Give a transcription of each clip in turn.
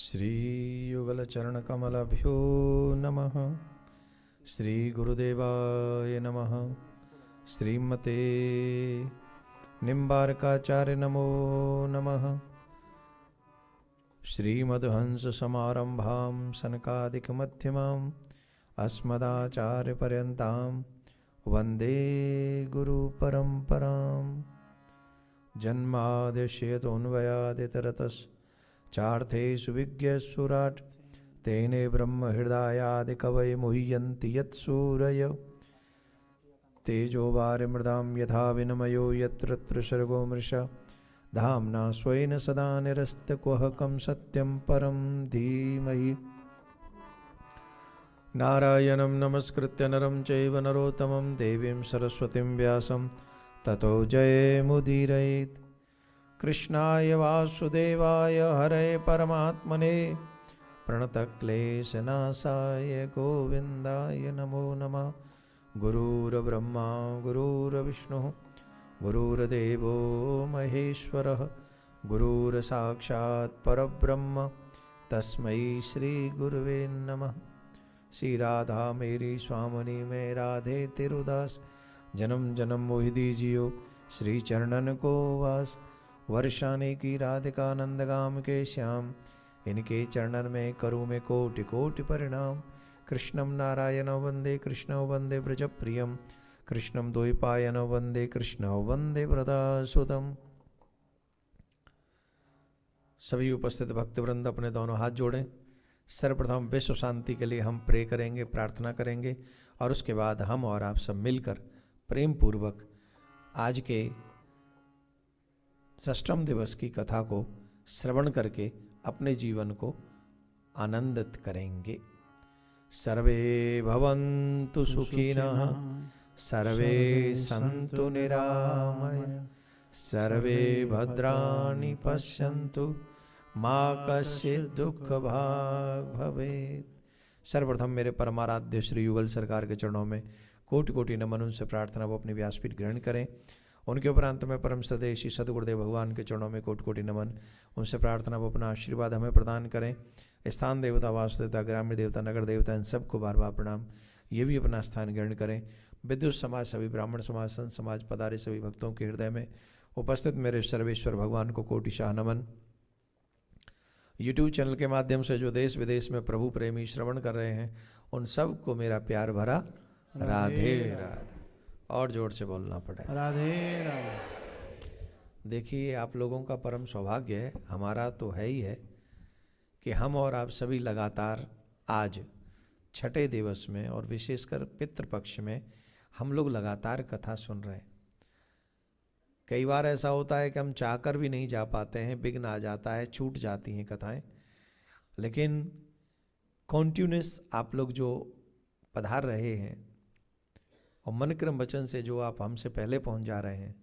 श्रीयुगलचरणकमलभ्यो नमः। श्रीगुरुदेवाय नमः। श्रीमते निम्बार्काचार्य नमो नमः। श्रीमद्हंससमारम्भां सनकादिकमध्यमाम् अस्मदाचार्यपर्यन्तां वन्दे गुरुपरम्पराम्। जन्माद्यस्यतोऽन्वयादितरतश्चार्थेषु विज्ञस्फुराट् तेने ब्रह्महृदायादिकवये मुह्यन्ति यत्सूरयो तेजो वारिमृदां यथा विनिमयो यत्र त्रिसर्गो मृषा धाम्ना स्वेन सदा निरस्तकुहकं सत्यं परं धीमहि। नारायणं नमस्कृत्य नरं चैव नरोत्तमं देवीं सरस्वतीं व्यासं ततो जयमुदीरयेत्। कृष्णाय वासुदेवाय हरे परमात्मने प्रणतक्लेशनाशाय गोविन्दाय नमो नमः। गुरुर्ब्रह्मा गुरुर्विष्णुः गुरुर्देवो महेश्वरः गुरुर्साक्षात् परब्रह्म तस्मै श्री गुरुवे नमः। श्री राधा मेरी स्वामिनी मैं राधे तिरुदास जन्म जन्म मोहि दीजियो श्री चरणन को वास। वर्षाने की राधिका नंदगाम के श्याम इनके चरणन में करूँ मैं कोटि कोटि परिणाम। कृष्णं नारायणो वंदे कृष्णो वंदे ब्रजप्रियं कृष्णं द्वैपायनो वंदे कृष्णो वंदे वृदासुतम्। सभी उपस्थित भक्तवृंद अपने दोनों हाथ जोड़ें। सर्वप्रथम विश्व शांति के लिए हम प्रे करेंगे, प्रार्थना करेंगे और उसके बाद हम और आप सब मिलकर प्रेम पूर्वक आज के षष्ठम दिवस की कथा को श्रवण करके अपने जीवन को आनंदित करेंगे। सर्वे भवन्तु सुखिनः सर्वे सन्तु निरामय सर्वे भद्राणि पश्यन्तु माँ कश्चित् दुख भाग भवेत्। सर्वप्रथम मेरे परमाराध्य श्री युगल सरकार के चरणों में कोटि कोटि नमन। उनसे प्रार्थना वो अपनी व्यासपीठ ग्रहण करें। उनके उपरांत में परम सदय श्री सदगुरुदेव भगवान के चरणों में कोटि कोटि नमन। उनसे प्रार्थना वो अपना आशीर्वाद हमें प्रदान करें। स्थान देवता, वास्तु देवता, ग्रामीण देवता, नगर देवता, इन सबको बार बार प्रणाम। ये भी अपना स्थान ग्रहण करें। विद्युत समाज, सभी ब्राह्मण समाज, संत समाज पधारे सभी भक्तों के हृदय में उपस्थित मेरे सर्वेश्वर भगवान को कोटिशाह नमन। यूट्यूब चैनल के माध्यम से जो देश विदेश में प्रभु प्रेमी श्रवण कर रहे हैं उन सब को मेरा प्यार भरा राधे राधे। और जोर से बोलना पड़े राधे राधे। देखिए, आप लोगों का परम सौभाग्य है, हमारा तो है ही है कि हम और आप सभी लगातार आज छठे दिवस में और विशेषकर पितृपक्ष में हम लोग लगातार कथा सुन रहे हैं। कई बार ऐसा होता है कि हम चाहकर भी नहीं जा पाते हैं, विघ्न आ जाता है, छूट जाती हैं कथाएं, लेकिन कॉन्टिन्यूस आप लोग जो पधार रहे हैं और मन क्रम वचन से जो आप हमसे पहले पहुंच जा रहे हैं,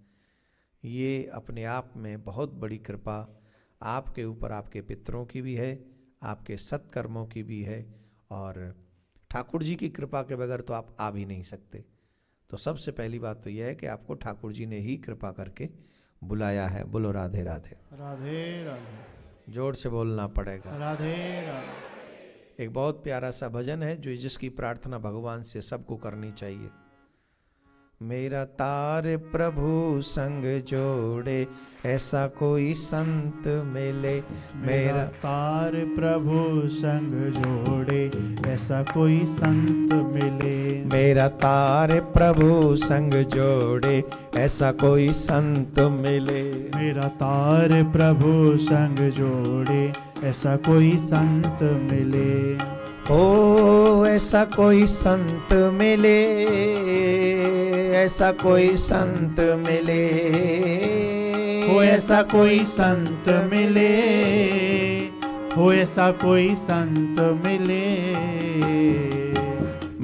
ये अपने आप में बहुत बड़ी कृपा आपके ऊपर, आपके पितरों की भी है, आपके सत्कर्मों की भी है, और ठाकुर जी की कृपा के बगैर तो आप आ भी नहीं सकते। तो सबसे पहली बात तो यह है कि आपको ठाकुर जी ने ही कृपा करके बुलाया है। बोलो राधे राधे राधे राधे। जोर से बोलना पड़ेगा राधे राधे। एक बहुत प्यारा सा भजन है जो जिसकी प्रार्थना भगवान से सबको करनी चाहिए। मेरा तार प्रभु संग जोड़े ऐसा कोई संत मिले। मेरा तार प्रभु संग जोड़े ऐसा कोई संत मिले। मेरा तार प्रभु संग जोड़े ऐसा कोई संत मिले। मेरा तार प्रभु संग जोड़े ऐसा कोई संत मिले। ओ ऐसा कोई संत मिले, ऐसा कोई संत मिले। हो ऐसा कोई संत मिले। हो ऐसा कोई संत मिले।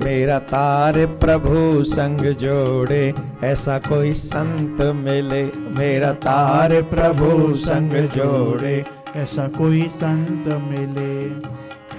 मेरा तार प्रभु संग जोड़े ऐसा कोई संत मिले। मेरा तार प्रभु संग जोड़े ऐसा कोई संत मिले।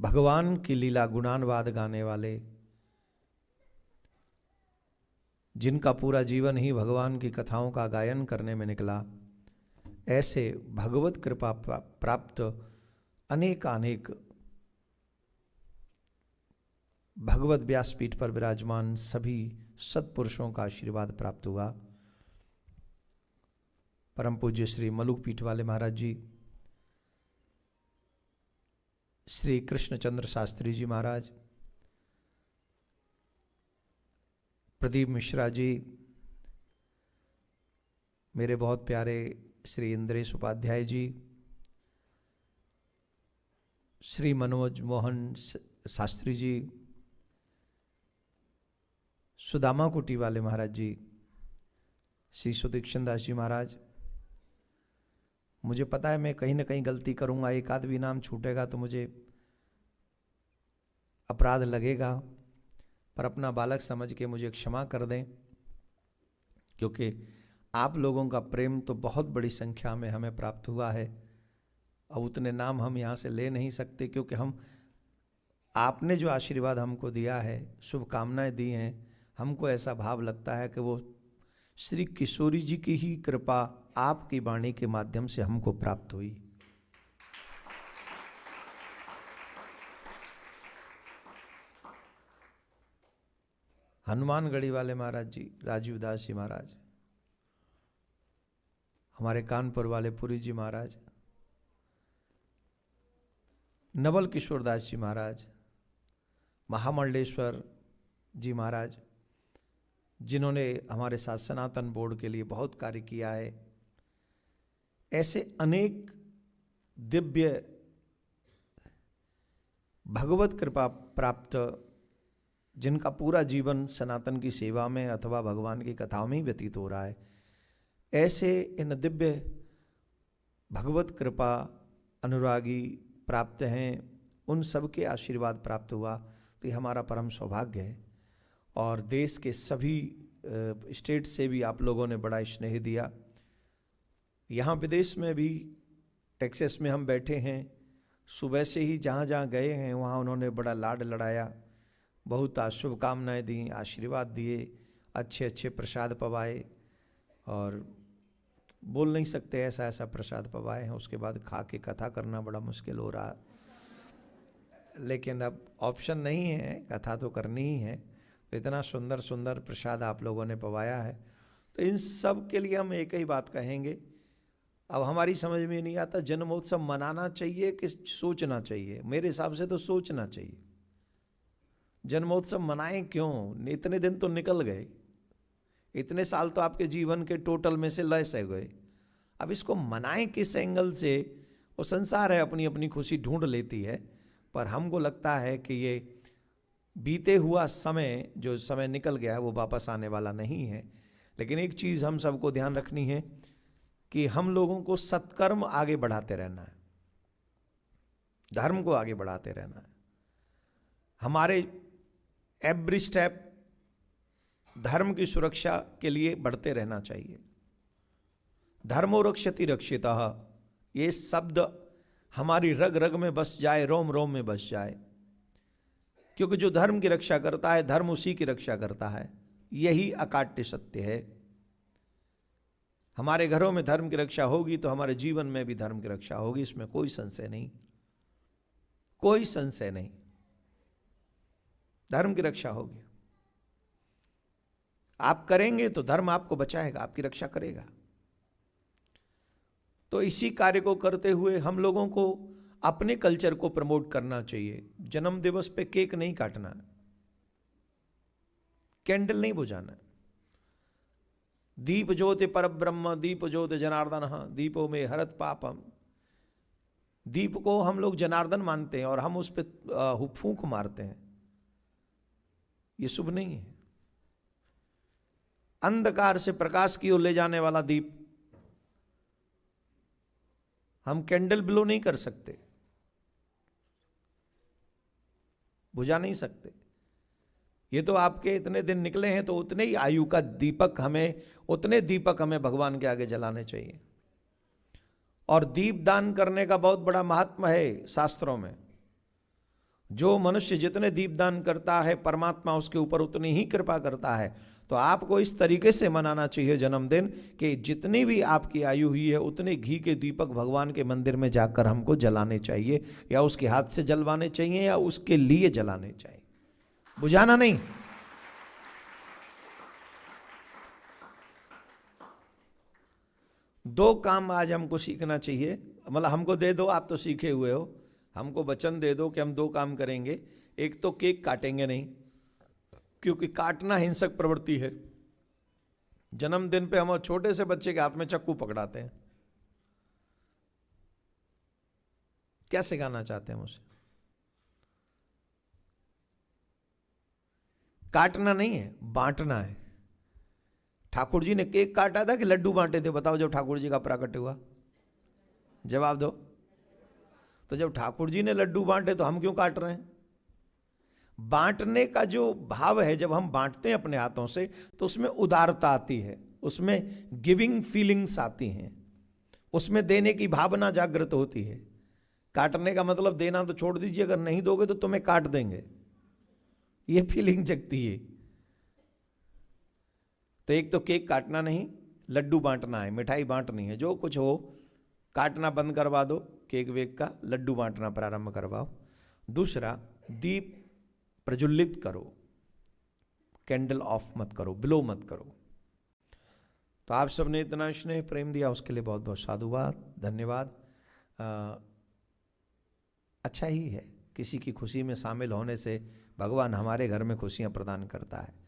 भगवान की लीला गुणानवाद गाने वाले, जिनका पूरा जीवन ही भगवान की कथाओं का गायन करने में निकला, ऐसे भगवत कृपा प्राप्त अनेक भगवत व्यासपीठ पर विराजमान सभी सत्पुरुषों का आशीर्वाद प्राप्त हुआ। परम पूज्य श्री मलुक पीठ वाले महाराज जी, श्री कृष्णचंद्र शास्त्री जी महाराज, प्रदीप मिश्रा जी, मेरे बहुत प्यारे श्री इंद्रेश उपाध्याय जी, श्री मनोज मोहन शास्त्री जी, सुदामा कुटी वाले महाराज जी, श्री सुदीक्षण दास जी महाराज। मुझे पता है मैं कहीं ना कहीं गलती करूंगा, एक आध भी नाम छूटेगा तो मुझे अपराध लगेगा, पर अपना बालक समझ के मुझे क्षमा कर दें, क्योंकि आप लोगों का प्रेम तो बहुत बड़ी संख्या में हमें प्राप्त हुआ है। अब उतने नाम हम यहाँ से ले नहीं सकते, क्योंकि हम आपने जो आशीर्वाद हमको दिया है, शुभकामनाएं दी हैं, हमको ऐसा भाव लगता है कि वो श्री किशोरी जी की ही कृपा आपकी वाणी के माध्यम से हमको प्राप्त हुई। हनुमानगढ़ी वाले महाराज जी, राजीव दास जी महाराज, हमारे कानपुर वाले पुरी जी महाराज, नवल किशोर दास जी महाराज, महामंडलेश्वर जी महाराज, जिन्होंने हमारे साथ सनातन बोर्ड के लिए बहुत कार्य किया है। ऐसे अनेक दिव्य भगवत कृपा प्राप्त, जिनका पूरा जीवन सनातन की सेवा में अथवा भगवान की कथाओं में ही व्यतीत हो रहा है, ऐसे इन दिव्य भगवत कृपा अनुरागी प्राप्त हैं, उन सब के आशीर्वाद प्राप्त हुआ, तो ये हमारा परम सौभाग्य है। और देश के सभी स्टेट से भी आप लोगों ने बड़ा स्नेह दिया। यहाँ विदेश में भी, टेक्सास में हम बैठे हैं, सुबह से ही जहाँ जहाँ गए हैं वहाँ उन्होंने बड़ा लाड लड़ाया, बहुत शुभकामनाएं दी, आशीर्वाद दिए, अच्छे अच्छे प्रसाद पवाए, और बोल नहीं सकते ऐसा ऐसा प्रसाद पवाए हैं। उसके बाद खा के कथा करना बड़ा मुश्किल हो रहा, लेकिन अब ऑप्शन नहीं है, कथा तो करनी ही है। तो इतना सुंदर सुंदर प्रसाद आप लोगों ने पवाया है, तो इन सब के लिए हम एक ही बात कहेंगे। अब हमारी समझ में नहीं आता जन्मोत्सव मनाना चाहिए कि सोचना चाहिए। मेरे हिसाब से तो सोचना चाहिए। जन्मोत्सव मनाएं क्यों? इतने दिन तो निकल गए, इतने साल तो आपके जीवन के टोटल में से लय से गए। अब इसको मनाएं किस एंगल से? वो संसार है, अपनी अपनी खुशी ढूंढ लेती है, पर हमको लगता है कि ये बीते हुआ समय, जो समय निकल गया है, वो वापस आने वाला नहीं है। लेकिन एक चीज़ हम सबको ध्यान रखनी है कि हम लोगों को सत्कर्म आगे बढ़ाते रहना है, धर्म को आगे बढ़ाते रहना है। हमारे एवरी स्टेप धर्म की सुरक्षा के लिए बढ़ते रहना चाहिए। धर्मो रक्षति रक्षितः, ये शब्द हमारी रग रग में बस जाए, रोम रोम में बस जाए, क्योंकि जो धर्म की रक्षा करता है, धर्म उसी की रक्षा करता है। यही अकाट्य सत्य है। हमारे घरों में धर्म की रक्षा होगी तो हमारे जीवन में भी धर्म की रक्षा होगी, इसमें कोई संशय नहीं, कोई संशय नहीं। धर्म की रक्षा होगी, आप करेंगे तो धर्म आपको बचाएगा, आपकी रक्षा करेगा। तो इसी कार्य को करते हुए हम लोगों को अपने कल्चर को प्रमोट करना चाहिए। जन्म दिवस पे केक नहीं काटना है, कैंडल नहीं बुझाना है। दीप ज्योति परब्रह्म, दीप ज्योति जनार्दन, दीपो में हरत पापम। दीप को हम लोग जनार्दन मानते हैं और हम उस पर फूंक मारते हैं, ये शुभ नहीं है। अंधकार से प्रकाश की ओर ले जाने वाला दीप हम कैंडल ब्लो नहीं कर सकते, बुझा नहीं सकते। ये तो आपके इतने दिन निकले हैं तो उतने ही आयु का दीपक हमें, उतने दीपक हमें भगवान के आगे जलाने चाहिए। और दीप दान करने का बहुत बड़ा महात्मा है शास्त्रों में। जो मनुष्य जितने दीपदान करता है परमात्मा उसके ऊपर उतनी ही कृपा करता है। तो आपको इस तरीके से मनाना चाहिए जन्मदिन कि जितनी भी आपकी आयु हुई है उतने घी के दीपक भगवान के मंदिर में जाकर हमको जलाने चाहिए, या उसके हाथ से जलवाने चाहिए या उसके लिए जलाने चाहिए, बुझाना नहीं। दो काम आज हमको सीखना चाहिए, मतलब हमको दे दो, आप तो सीखे हुए हो, हमको वचन दे दो कि हम दो काम करेंगे। एक तो केक काटेंगे नहीं, क्योंकि काटना हिंसक प्रवृत्ति है। जन्मदिन पे हम छोटे से बच्चे के हाथ में चाकू पकड़ाते हैं, क्या सिखाना चाहते हैं उसे? काटना नहीं है, बांटना है। ठाकुर जी ने केक काटा था कि लड्डू बांटे थे? बताओ, जब ठाकुर जी का प्राकट्य हुआ, जवाब दो। तो जब ठाकुर जी ने लड्डू बांटे तो हम क्यों काट रहे हैं? बांटने का जो भाव है, जब हम बांटते हैं अपने हाथों से तो उसमें उदारता आती है, उसमें गिविंग फीलिंग्स आती हैं, उसमें देने की भावना जागृत होती है। काटने का मतलब देना तो छोड़ दीजिए, अगर नहीं दोगे तो तुम्हें काट देंगे, ये फीलिंग जगती है। तो एक तो केक काटना नहीं, लड्डू बांटना है, मिठाई बांटनी है। जो कुछ हो काटना बंद करवा दो, केक वेक का, लड्डू बांटना प्रारंभ करवाओ। दूसरा, दीप प्रज्वलित करो, कैंडल ऑफ मत करो, ब्लो मत करो। तो आप सबने इतना स्नेह प्रेम दिया, उसके लिए बहुत बहुत साधुवाद, धन्यवाद। अच्छा ही है, किसी की खुशी में शामिल होने से भगवान हमारे घर में खुशियां प्रदान करता है।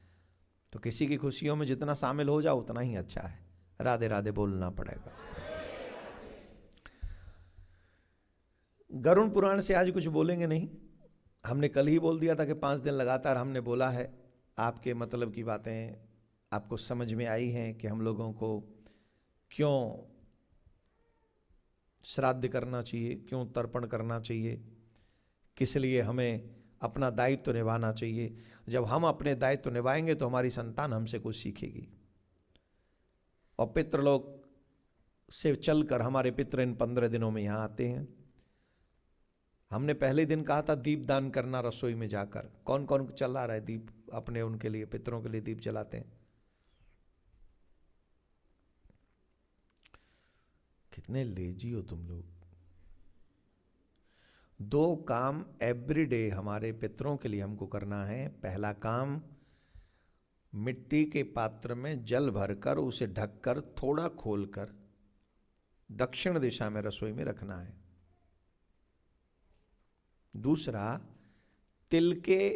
तो किसी की खुशियों में जितना शामिल हो जाओ उतना ही अच्छा है। राधे राधे बोलना पड़ेगा। गरुड़ पुराण से आज कुछ बोलेंगे नहीं, हमने कल ही बोल दिया था कि 5 दिन लगातार हमने बोला है। आपके मतलब की बातें आपको समझ में आई हैं कि हम लोगों को क्यों श्राद्ध करना चाहिए, क्यों तर्पण करना चाहिए, किस लिए हमें अपना दायित्व निभाना चाहिए। जब हम अपने दायित्व निभाएंगे तो हमारी संतान हमसे कुछ सीखेगी। और पितृलोक से चलकर हमारे पितृ इन 15 दिनों में यहाँ आते हैं। हमने पहले दिन कहा था दीप दान करना रसोई में जाकर। कौन कौन चला रहा है दीप अपने, उनके लिए, पितरों के लिए दीप जलाते हैं? कितने लेजी हो तुम लोग। 2 काम एवरीडे हमारे पितरों के लिए हमको करना है। पहला काम, मिट्टी के पात्र में जल भरकर उसे ढककर थोड़ा खोलकर दक्षिण दिशा में रसोई में रखना है। दूसरा, तिल के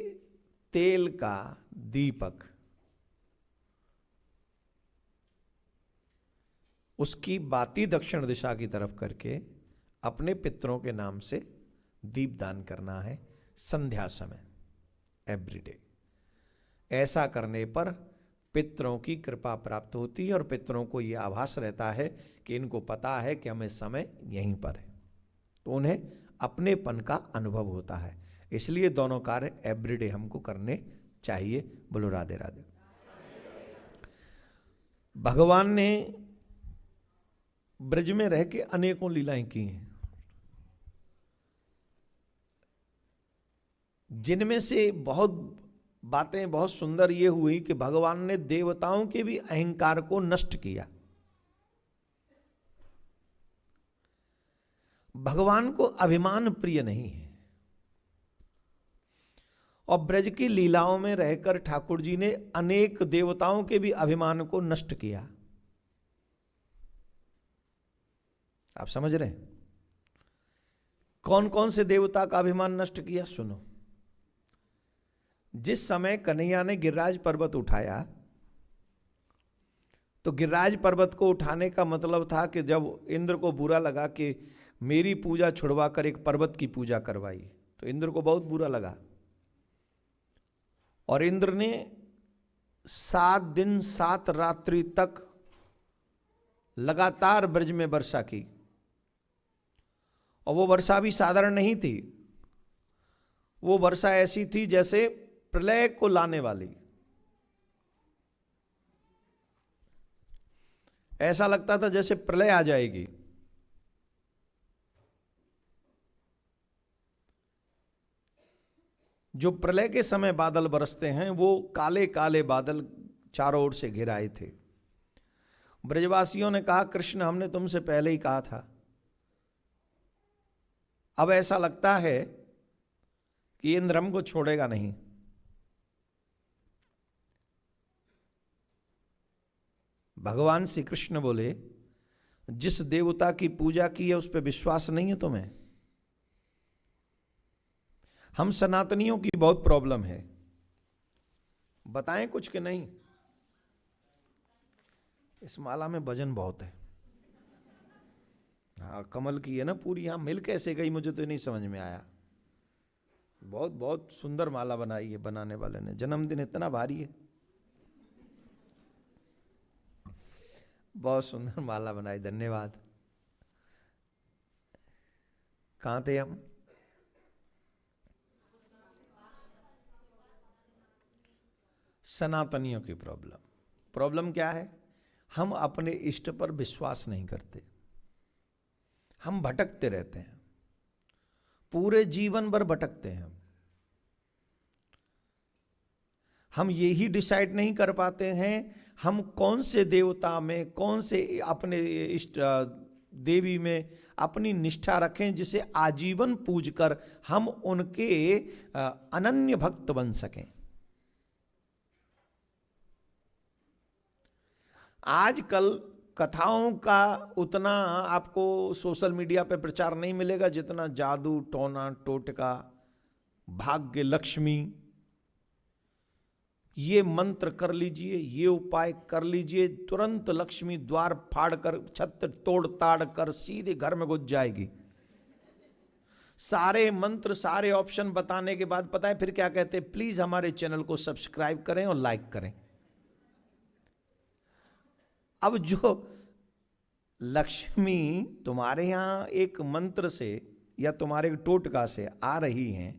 तेल का दीपक, उसकी बाती दक्षिण दिशा की तरफ करके अपने पितरों के नाम से दीप दान करना है संध्या समय, एवरीडे। ऐसा करने पर पितरों की कृपा प्राप्त होती है और पितरों को यह आभास रहता है कि इनको पता है कि हमें समय यहीं पर है, तो उन्हें अपनेपन का अनुभव होता है। इसलिए दोनों कार्य एवरीडे हमको करने चाहिए। बोलो राधे राधे। भगवान ने ब्रज में रह के अनेकों लीलाएं की हैं, जिनमें से बहुत बातें बहुत सुंदर ये हुई कि भगवान ने देवताओं के भी अहंकार को नष्ट किया। भगवान को अभिमान प्रिय नहीं है, और ब्रज की लीलाओं में रहकर ठाकुर जी ने अनेक देवताओं के भी अभिमान को नष्ट किया। आप समझ रहे हैं कौन कौन से देवता का अभिमान नष्ट किया? सुनो। जिस समय कन्हैया ने गिरिराज पर्वत उठाया, तो गिरिराज पर्वत को उठाने का मतलब था कि जब इंद्र को बुरा लगा कि मेरी पूजा छुड़वा कर एक पर्वत की पूजा करवाई, तो इंद्र को बहुत बुरा लगा और इंद्र ने 7 दिन 7 रात्रि तक लगातार ब्रज में वर्षा की। और वो वर्षा भी साधारण नहीं थी, वो वर्षा ऐसी थी जैसे प्रलय को लाने वाली। ऐसा लगता था जैसे प्रलय आ जाएगी। जो प्रलय के समय बादल बरसते हैं वो काले काले बादल चारों ओर से घिराए थे। ब्रजवासियों ने कहा कृष्ण हमने तुमसे पहले ही कहा था, अब ऐसा लगता है कि इंद्र हमको छोड़ेगा नहीं। भगवान श्री कृष्ण बोले जिस देवता की पूजा की है उस पर विश्वास नहीं है तुम्हें? हम सनातनियों की बहुत प्रॉब्लम है, बताएं कुछ कि नहीं? इस माला में वजन बहुत है। हाँ कमल की है ना पूरी, यहां मिल कैसे गई मुझे तो नहीं समझ में आया। बहुत बहुत सुंदर माला बनाई है बनाने वाले ने, जन्मदिन इतना भारी है, बहुत सुंदर माला बनाई, धन्यवाद। कहां थे हम? सनातनियों की प्रॉब्लम क्या है? हम अपने इष्ट पर विश्वास नहीं करते, हम भटकते रहते हैं, पूरे जीवन भर भटकते हैं। हम यही डिसाइड नहीं कर पाते हैं हम कौन से देवता में, कौन से अपने इष्ट देवी में अपनी निष्ठा रखें जिसे आजीवन पूज कर हम उनके अनन्य भक्त बन सकें। आजकल कथाओं का उतना आपको सोशल मीडिया पे प्रचार नहीं मिलेगा जितना जादू टोना टोटका, भाग्य लक्ष्मी, ये मंत्र कर लीजिए, ये उपाय कर लीजिए, तुरंत लक्ष्मी द्वार फाड़ कर छत तोड़ ताड़ कर सीधे घर में घुस जाएगी। सारे मंत्र सारे ऑप्शन बताने के बाद पता है फिर क्या कहते हैं? प्लीज हमारे चैनल को सब्सक्राइब करें और लाइक करें। अब जो लक्ष्मी तुम्हारे यहां एक मंत्र से या तुम्हारे टोटका से आ रही हैं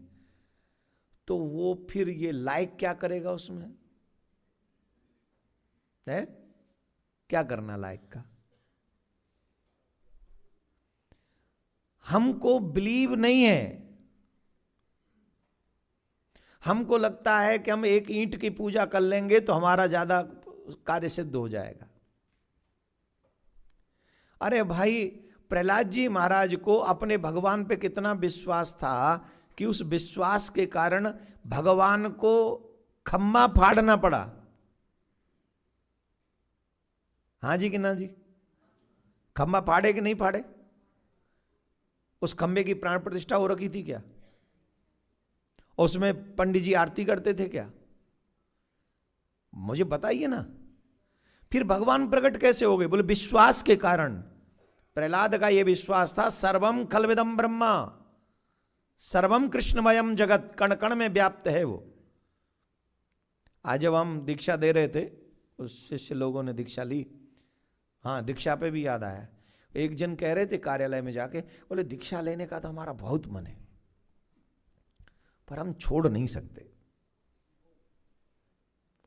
तो वो फिर ये लाइक क्या करेगा उसमें है? क्या करना लाइक का? हमको बिलीव नहीं है, हमको लगता है कि हम एक ईंट की पूजा कर लेंगे तो हमारा ज्यादा कार्य सिद्ध हो जाएगा। अरे भाई प्रहलाद जी महाराज को अपने भगवान पे कितना विश्वास था कि उस विश्वास के कारण भगवान को खम्मा फाड़ना पड़ा। हाँ जी कि ना जी? खम्मा फाड़े कि नहीं फाड़े? उस खम्बे की प्राण प्रतिष्ठा हो रखी थी क्या? उसमें पंडित जी आरती करते थे क्या? मुझे बताइए ना। फिर भगवान प्रकट कैसे हो गए? बोले विश्वास के कारण। प्रहलाद का यह विश्वास था सर्वम खलविदम ब्रह्मा, सर्वम कृष्णमयम जगत, कण कण में व्याप्त है वो। आज जब हम दीक्षा दे रहे थे उस शिष्य लोगों ने दीक्षा ली, हाँ दीक्षा पे भी याद आया। एक जन कह रहे थे कार्यालय में जाके, बोले दीक्षा लेने का तो हमारा बहुत मन है पर हम छोड़ नहीं सकते।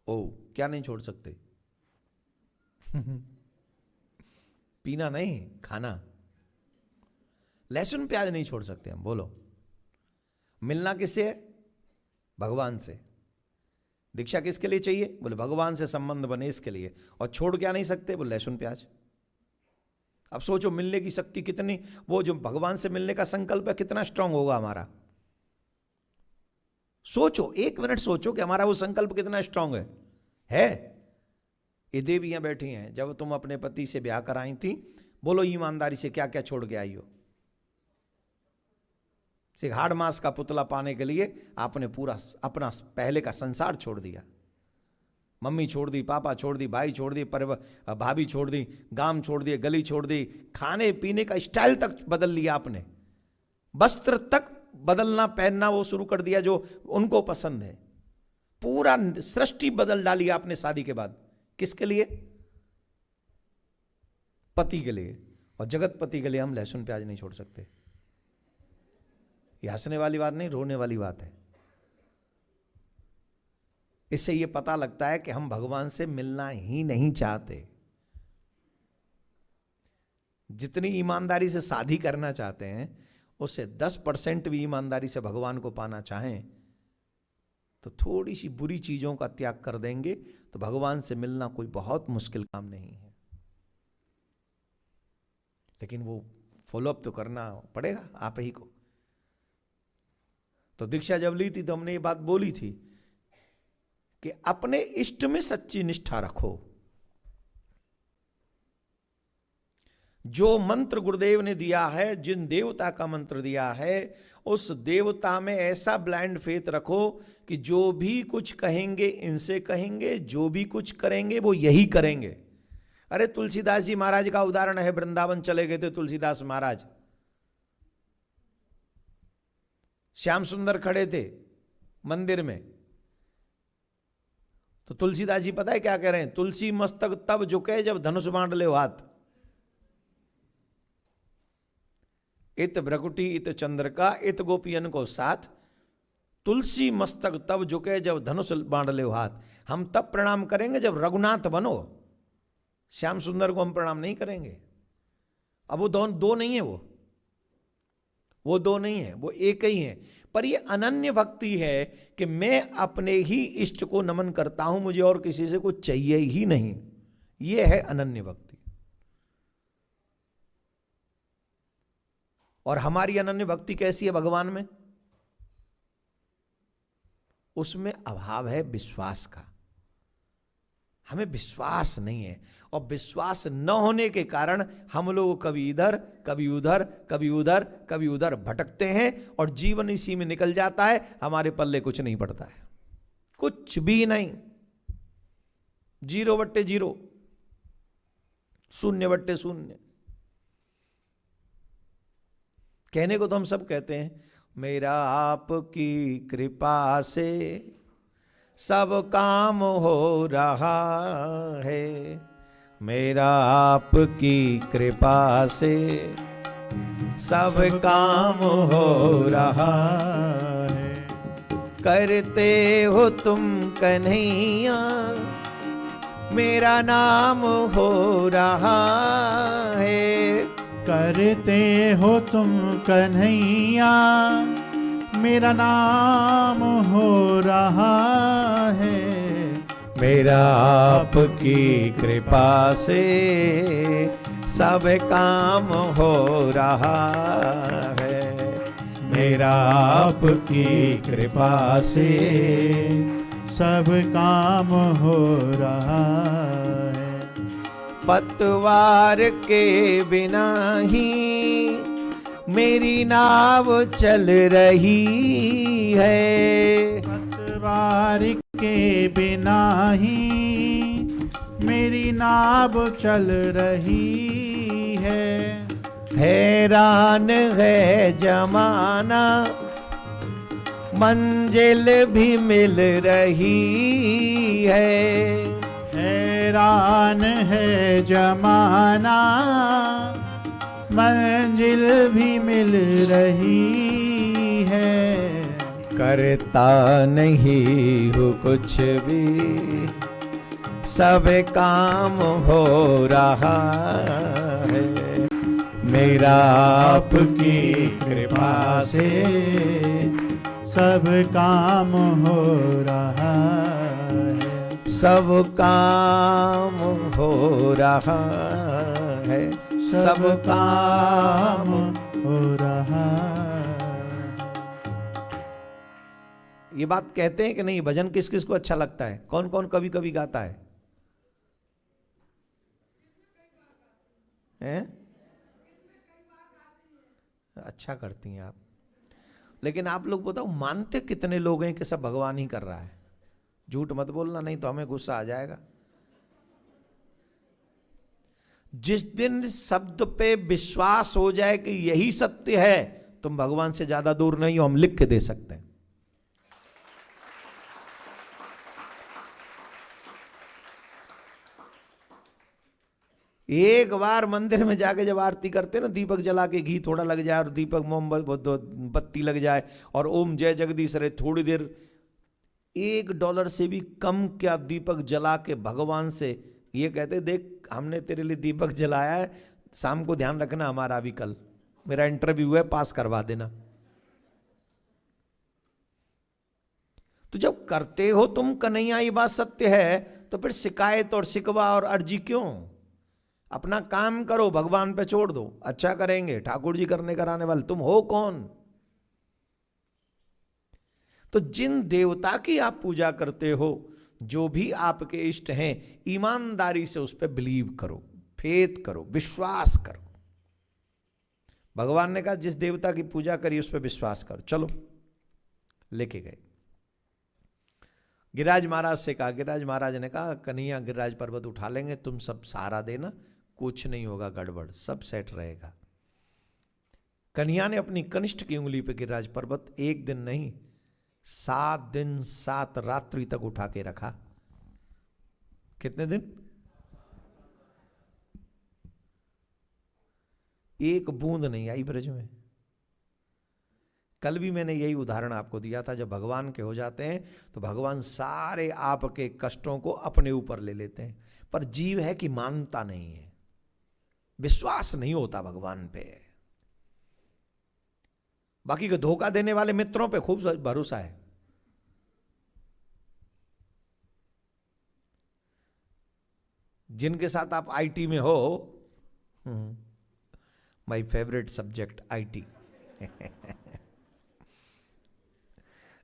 ओ क्या नहीं छोड़ सकते? पीना नहीं, खाना। लहसुन प्याज नहीं छोड़ सकते हम। बोलो मिलना किससे है? भगवान से। दीक्षा किसके लिए चाहिए? बोले भगवान से संबंध बने इसके लिए। और छोड़ क्या नहीं सकते? बोले लहसुन प्याज। अब सोचो मिलने की शक्ति कितनी, वो जो भगवान से मिलने का संकल्प है कितना स्ट्रांग होगा हमारा। सोचो, एक मिनट सोचो कि हमारा वो संकल्प कितना स्ट्रांग है? ये देवियां बैठी हैं, जब तुम अपने पति से ब्याह कराई थी, बोलो ईमानदारी से क्या क्या छोड़ के आई हो? सिर्फ हाड़ मास का पुतला पाने के लिए आपने पूरा अपना पहले का संसार छोड़ दिया। मम्मी छोड़ दी, पापा छोड़ दी, भाई छोड़ दी, भाभी छोड़ दी, गांव छोड़ दिए, गली छोड़ दी, खाने पीने का स्टाइल तक बदल लिया आपने, वस्त्र तक बदलना पहनना वो शुरू कर दिया जो उनको पसंद है। पूरा सृष्टि बदल डाली आपने शादी के बाद। किसके लिए? पति के लिए। और जगत पति के लिए हम लहसुन प्याज नहीं छोड़ सकते। यह हंसने वाली बात नहीं, रोने वाली बात है। इससे यह पता लगता है कि हम भगवान से मिलना ही नहीं चाहते। जितनी ईमानदारी से शादी करना चाहते हैं उससे 10% भी ईमानदारी से भगवान को पाना चाहें तो थोड़ी सी बुरी चीजों का त्याग कर देंगे तो भगवान से मिलना कोई बहुत मुश्किल काम नहीं है। लेकिन वो फॉलोअप तो करना पड़ेगा आप ही को। तो दीक्षा जब ली थी तो हमने ये बात बोली थी कि अपने इष्ट में सच्ची निष्ठा रखो। जो मंत्र गुरुदेव ने दिया है, जिन देवता का मंत्र दिया है, उस देवता में ऐसा ब्लाइंड फेथ रखो कि जो भी कुछ कहेंगे इनसे कहेंगे, जो भी कुछ करेंगे वो यही करेंगे। अरे तुलसीदास जी महाराज का उदाहरण है, वृंदावन चले गए थे तुलसीदास महाराज, श्याम सुंदर खड़े थे मंदिर में, तो तुलसीदास जी पता है क्या कह रहे हैं? तुलसी मस्तक तब झुके जब धनुष बांध ले हाथ, इत भ्रकुटी इत चंद्रका इत गोपियन को साथ, तुलसी मस्तक तब झुके जब धनुष बांध ले हाथ। हम तब प्रणाम करेंगे जब रघुनाथ बनो, श्याम सुंदर को हम प्रणाम नहीं करेंगे। अब वो दो नहीं है, वो दो नहीं है, वो एक ही है। पर ये अनन्य भक्ति है कि मैं अपने ही इष्ट को नमन करता हूं, मुझे और किसी से कुछ चाहिए ही नहीं। ये है अनन्य भक्ति। और हमारी अनन्य भक्ति कैसी है भगवान में? उसमें अभाव है विश्वास का। हमें विश्वास नहीं है, और विश्वास न होने के कारण हम लोग कभी इधर कभी उधर कभी उधर कभी उधर भटकते हैं और जीवन इसी में निकल जाता है। हमारे पल्ले कुछ नहीं पड़ता है, कुछ भी नहीं, 0/0, 0/0। कहने को तो हम सब कहते हैं, मेरा आपकी कृपा से सब काम हो रहा है, मेरा आपकी कृपा से सब काम हो रहा है। करते हो तुम कन्हैया मेरा नाम हो रहा है, करते हो तुम कन्हैया मेरा नाम हो रहा है। मेरा आपकी कृपा से सब काम हो रहा है, मेरा आपकी कृपा से सब काम हो रहा है। पतवार के बिना ही मेरी नाव चल रही है, पतवार के बिना ही मेरी नाव चल रही है। हैरान है जमाना मंजिल भी मिल रही है, हैरान है जमाना मंजिल भी मिल रही है। करता नहीं हूँ कुछ भी सब काम हो रहा है, मेरा आपकी कृपा से सब काम हो रहा है। सब काम हो रहा है, सब काम हो रहा। ये बात कहते हैं कि नहीं? भजन किस किस को अच्छा लगता है? कौन कौन कभी कभी गाता है? हैं? अच्छा करती हैं आप। लेकिन आप लोग बताओ, मानते कितने लोग हैं कि सब भगवान ही कर रहा है? झूठ मत बोलना, नहीं तो हमें गुस्सा आ जाएगा। जिस दिन शब्द पे विश्वास हो जाए कि यही सत्य है, तुम भगवान से ज्यादा दूर नहीं हो, हम लिख के दे सकते हैं। एक बार मंदिर में जाके जब आरती करते ना, दीपक जला के घी थोड़ा लग जाए और दीपक मोमबत्ती बत्ती लग जाए और ओम जय जगदीश रहे, थोड़ी देर $1 से भी कम क्या दीपक जला के भगवान से ये कहते, देख हमने तेरे लिए दीपक जलाया है, शाम को ध्यान रखना हमारा भी, कल मेरा इंटरव्यू है, पास करवा देना। तो जब करते हो तुम कन्हैया, ये बात सत्य है, तो फिर शिकायत और शिकवा और अर्जी क्यों? अपना काम करो, भगवान पे छोड़ दो, अच्छा करेंगे, ठाकुर जी करने कराने वाले, तुम हो कौन? तो जिन देवता की आप पूजा करते हो, जो भी आपके इष्ट हैं, ईमानदारी से उस पर बिलीव करो, फेथ करो, विश्वास करो। भगवान ने कहा जिस देवता की पूजा करी उस पर विश्वास करो। चलो, लेके गए। गिरिराज महाराज से कहा, गिरिराज महाराज ने कहा कन्हैया गिरिराज पर्वत उठा लेंगे, तुम सब सहारा देना, कुछ नहीं होगा गड़बड़, सब सेट रहेगा। कन्हैया ने अपनी कनिष्ठ की उंगली पे गिरिराज पर्वत एक दिन नहीं 7 दिन 7 रात्रि तक उठा के रखा। कितने दिन? एक बूंद नहीं आई ब्रज में। कल भी मैंने यही उदाहरण आपको दिया था, जब भगवान के हो जाते हैं तो भगवान सारे आपके कष्टों को अपने ऊपर ले लेते हैं, पर जीव है कि मानता नहीं है, विश्वास नहीं होता भगवान पे। बाकी को धोखा देने वाले मित्रों पे खूब भरोसा है। जिनके साथ आप आईटी में हो, माय फेवरेट सब्जेक्ट आईटी,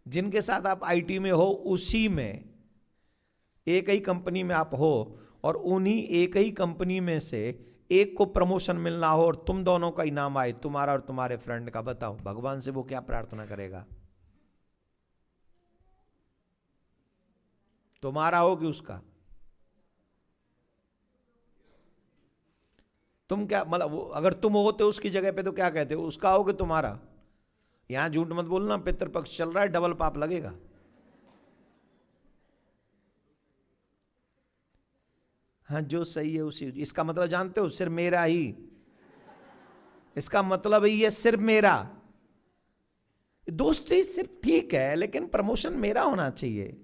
जिनके साथ आप आईटी में हो, उसी में एक ही कंपनी में आप हो, और उन्हीं एक ही कंपनी में से एक को प्रमोशन मिलना हो और तुम दोनों का इनाम आए, तुम्हारा और तुम्हारे फ्रेंड का, बताओ भगवान से वो क्या प्रार्थना करेगा? तुम्हारा हो कि उसका? तुम क्या मतलब, अगर तुम होते उसकी जगह पे तो क्या कहते हो, उसका हो कि तुम्हारा? यहां झूठ मत बोलना, पितृपक्ष चल रहा है, डबल पाप लगेगा। हाँ, जो सही है उसी। इसका मतलब जानते हो, सिर्फ मेरा ही, इसका मतलब ही है सिर्फ मेरा। दोस्ती सिर्फ ठीक है, लेकिन प्रमोशन मेरा होना चाहिए।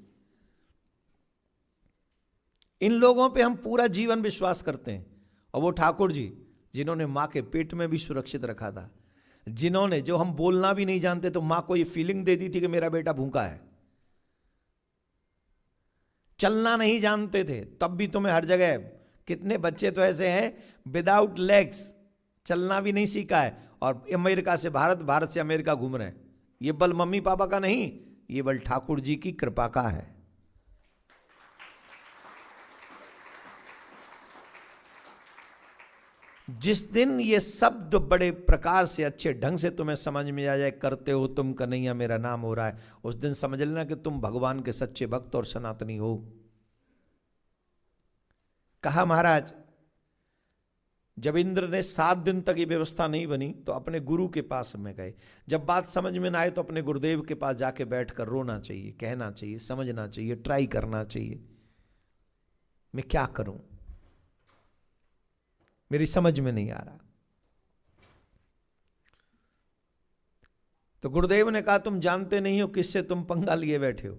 इन लोगों पे हम पूरा जीवन विश्वास करते हैं, और वो ठाकुर जी जिन्होंने मां के पेट में भी सुरक्षित रखा था, जिन्होंने, जो हम बोलना भी नहीं जानते तो मां को ये फीलिंग दे दी थी कि मेरा बेटा भूखा है, चलना नहीं जानते थे तब भी तुम्हें हर जगह, कितने बच्चे तो ऐसे हैं विदाउट लेग्स, चलना भी नहीं सीखा है, और अमेरिका से भारत, भारत से अमेरिका घूम रहे हैं। ये बल मम्मी पापा का नहीं, ये बल ठाकुर जी की कृपा का है। जिस दिन ये शब्द बड़े प्रकार से अच्छे ढंग से तुम्हें समझ में आ जाए, करते हो तुम कन्हैया मेरा नाम हो रहा है, उस दिन समझ लेना कि तुम भगवान के सच्चे भक्त और सनातनी हो। कहा महाराज, जब इंद्र ने 7 दिन तक ये व्यवस्था नहीं बनी तो अपने गुरु के पास में गए। जब बात समझ में ना आए तो अपने गुरुदेव के पास जाके बैठकर रोना चाहिए, कहना चाहिए, समझना चाहिए, ट्राई करना चाहिए, मैं क्या करूं, मेरी समझ में नहीं आ रहा। तो गुरुदेव ने कहा तुम जानते नहीं हो किससे तुम पंगा लिए बैठे हो,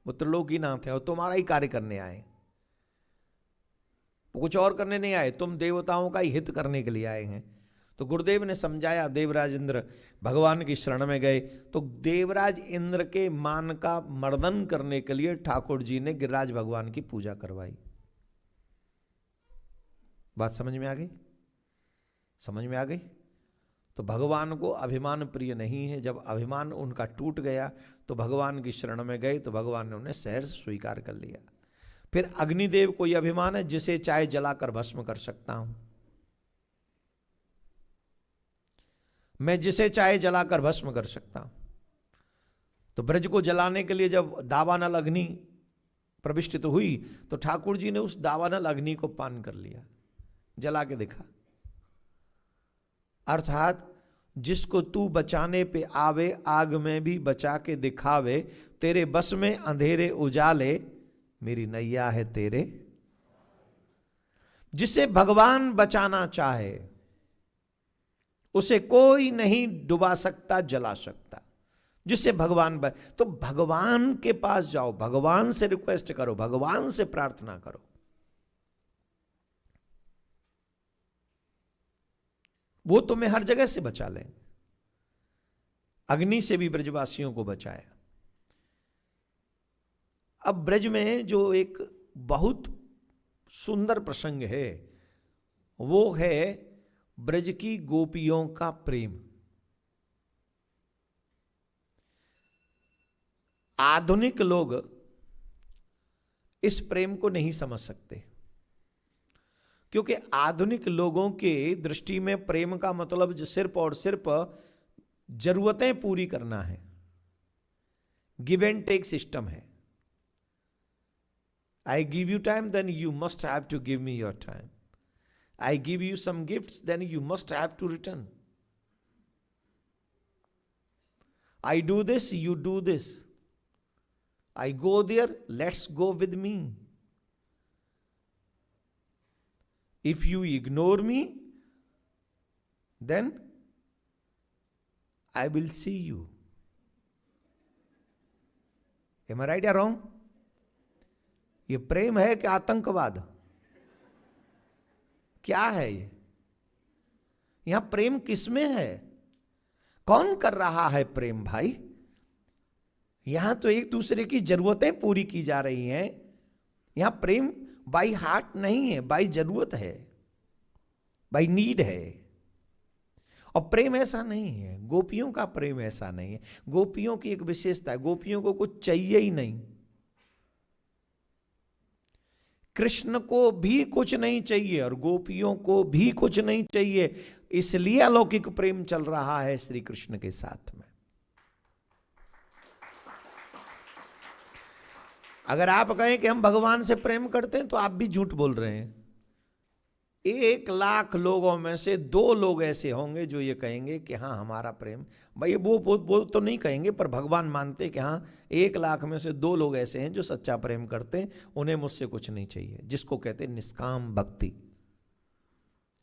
वो त्रिलोकीनाथ है और तुम्हारा ही कार्य करने आए, वो कुछ और करने नहीं आए, तुम देवताओं का ही हित करने के लिए आए हैं। तो गुरुदेव ने समझाया। देवराज इंद्र भगवान की शरण में गए, तो देवराज इंद्र के मान का मर्दन करने के लिए ठाकुर जी ने गिरिराज भगवान की पूजा करवाई। बात समझ में आ गई? समझ में आ गई? तो भगवान को अभिमान प्रिय नहीं है। जब अभिमान उनका टूट गया तो भगवान की शरण में गए, तो भगवान ने उन्हें सहर्ष स्वीकार कर लिया। फिर अग्निदेव को यह अभिमान है जिसे चाहे जलाकर भस्म कर सकता हूं, मैं जिसे चाहे जलाकर भस्म कर सकता हूं। तो ब्रज को जलाने के लिए जब दावानल अग्नि प्रविष्टित हुई तो ठाकुर जी ने उस दावानल अग्नि को पान कर लिया, जला के दिखा। अर्थात जिसको तू बचाने पे आवे, आग में भी बचा के दिखावे, तेरे बस में अंधेरे उजाले, मेरी नैया है तेरे। जिसे भगवान बचाना चाहे उसे कोई नहीं डुबा सकता, जला सकता। जिससे भगवान तो भगवान के पास जाओ, भगवान से रिक्वेस्ट करो, भगवान से प्रार्थना करो। वो तुम्हें हर जगह से बचा लेंगे। अग्नि से भी ब्रजवासियों को बचाया। अब ब्रज में जो एक बहुत सुंदर प्रसंग है वो है ब्रज की गोपियों का प्रेम। आधुनिक लोग इस प्रेम को नहीं समझ सकते, क्योंकि आधुनिक लोगों के दृष्टि में प्रेम का मतलब जो सिर्फ और सिर्फ जरूरतें पूरी करना है, गिव एंड टेक सिस्टम है। I give you time, then you must have to give me your time. I give you some gifts, then you must have to return. I do this, you do this. I go there, let's go with me. If you ignore me, then I will see you. Am I right or wrong? ये प्रेम है कि आतंकवाद? क्या है ये? यहां प्रेम किसमें है? कौन कर रहा है प्रेम भाई? यहां तो एक दूसरे की जरूरतें पूरी की जा रही हैं। यहां प्रेम बाई हार्ट नहीं है, बाई जरूरत है, बाई नीड है। और प्रेम ऐसा नहीं है, गोपियों का प्रेम ऐसा नहीं है। गोपियों की एक विशेषता है, गोपियों को कुछ चाहिए ही नहीं। कृष्ण को भी कुछ नहीं चाहिए और गोपियों को भी कुछ नहीं चाहिए, इसलिए अलौकिक प्रेम चल रहा है श्री कृष्ण के साथ में। अगर आप कहें कि हम भगवान से प्रेम करते हैं तो आप भी झूठ बोल रहे हैं। 1 लाख लोगों में से 2 लोग ऐसे होंगे जो ये कहेंगे कि हाँ हमारा प्रेम, भाई वो तो नहीं कहेंगे, पर भगवान मानते कि हाँ 1 लाख में से 2 लोग ऐसे हैं जो सच्चा प्रेम करते हैं, उन्हें मुझसे कुछ नहीं चाहिए, जिसको कहते हैं निष्काम भक्ति।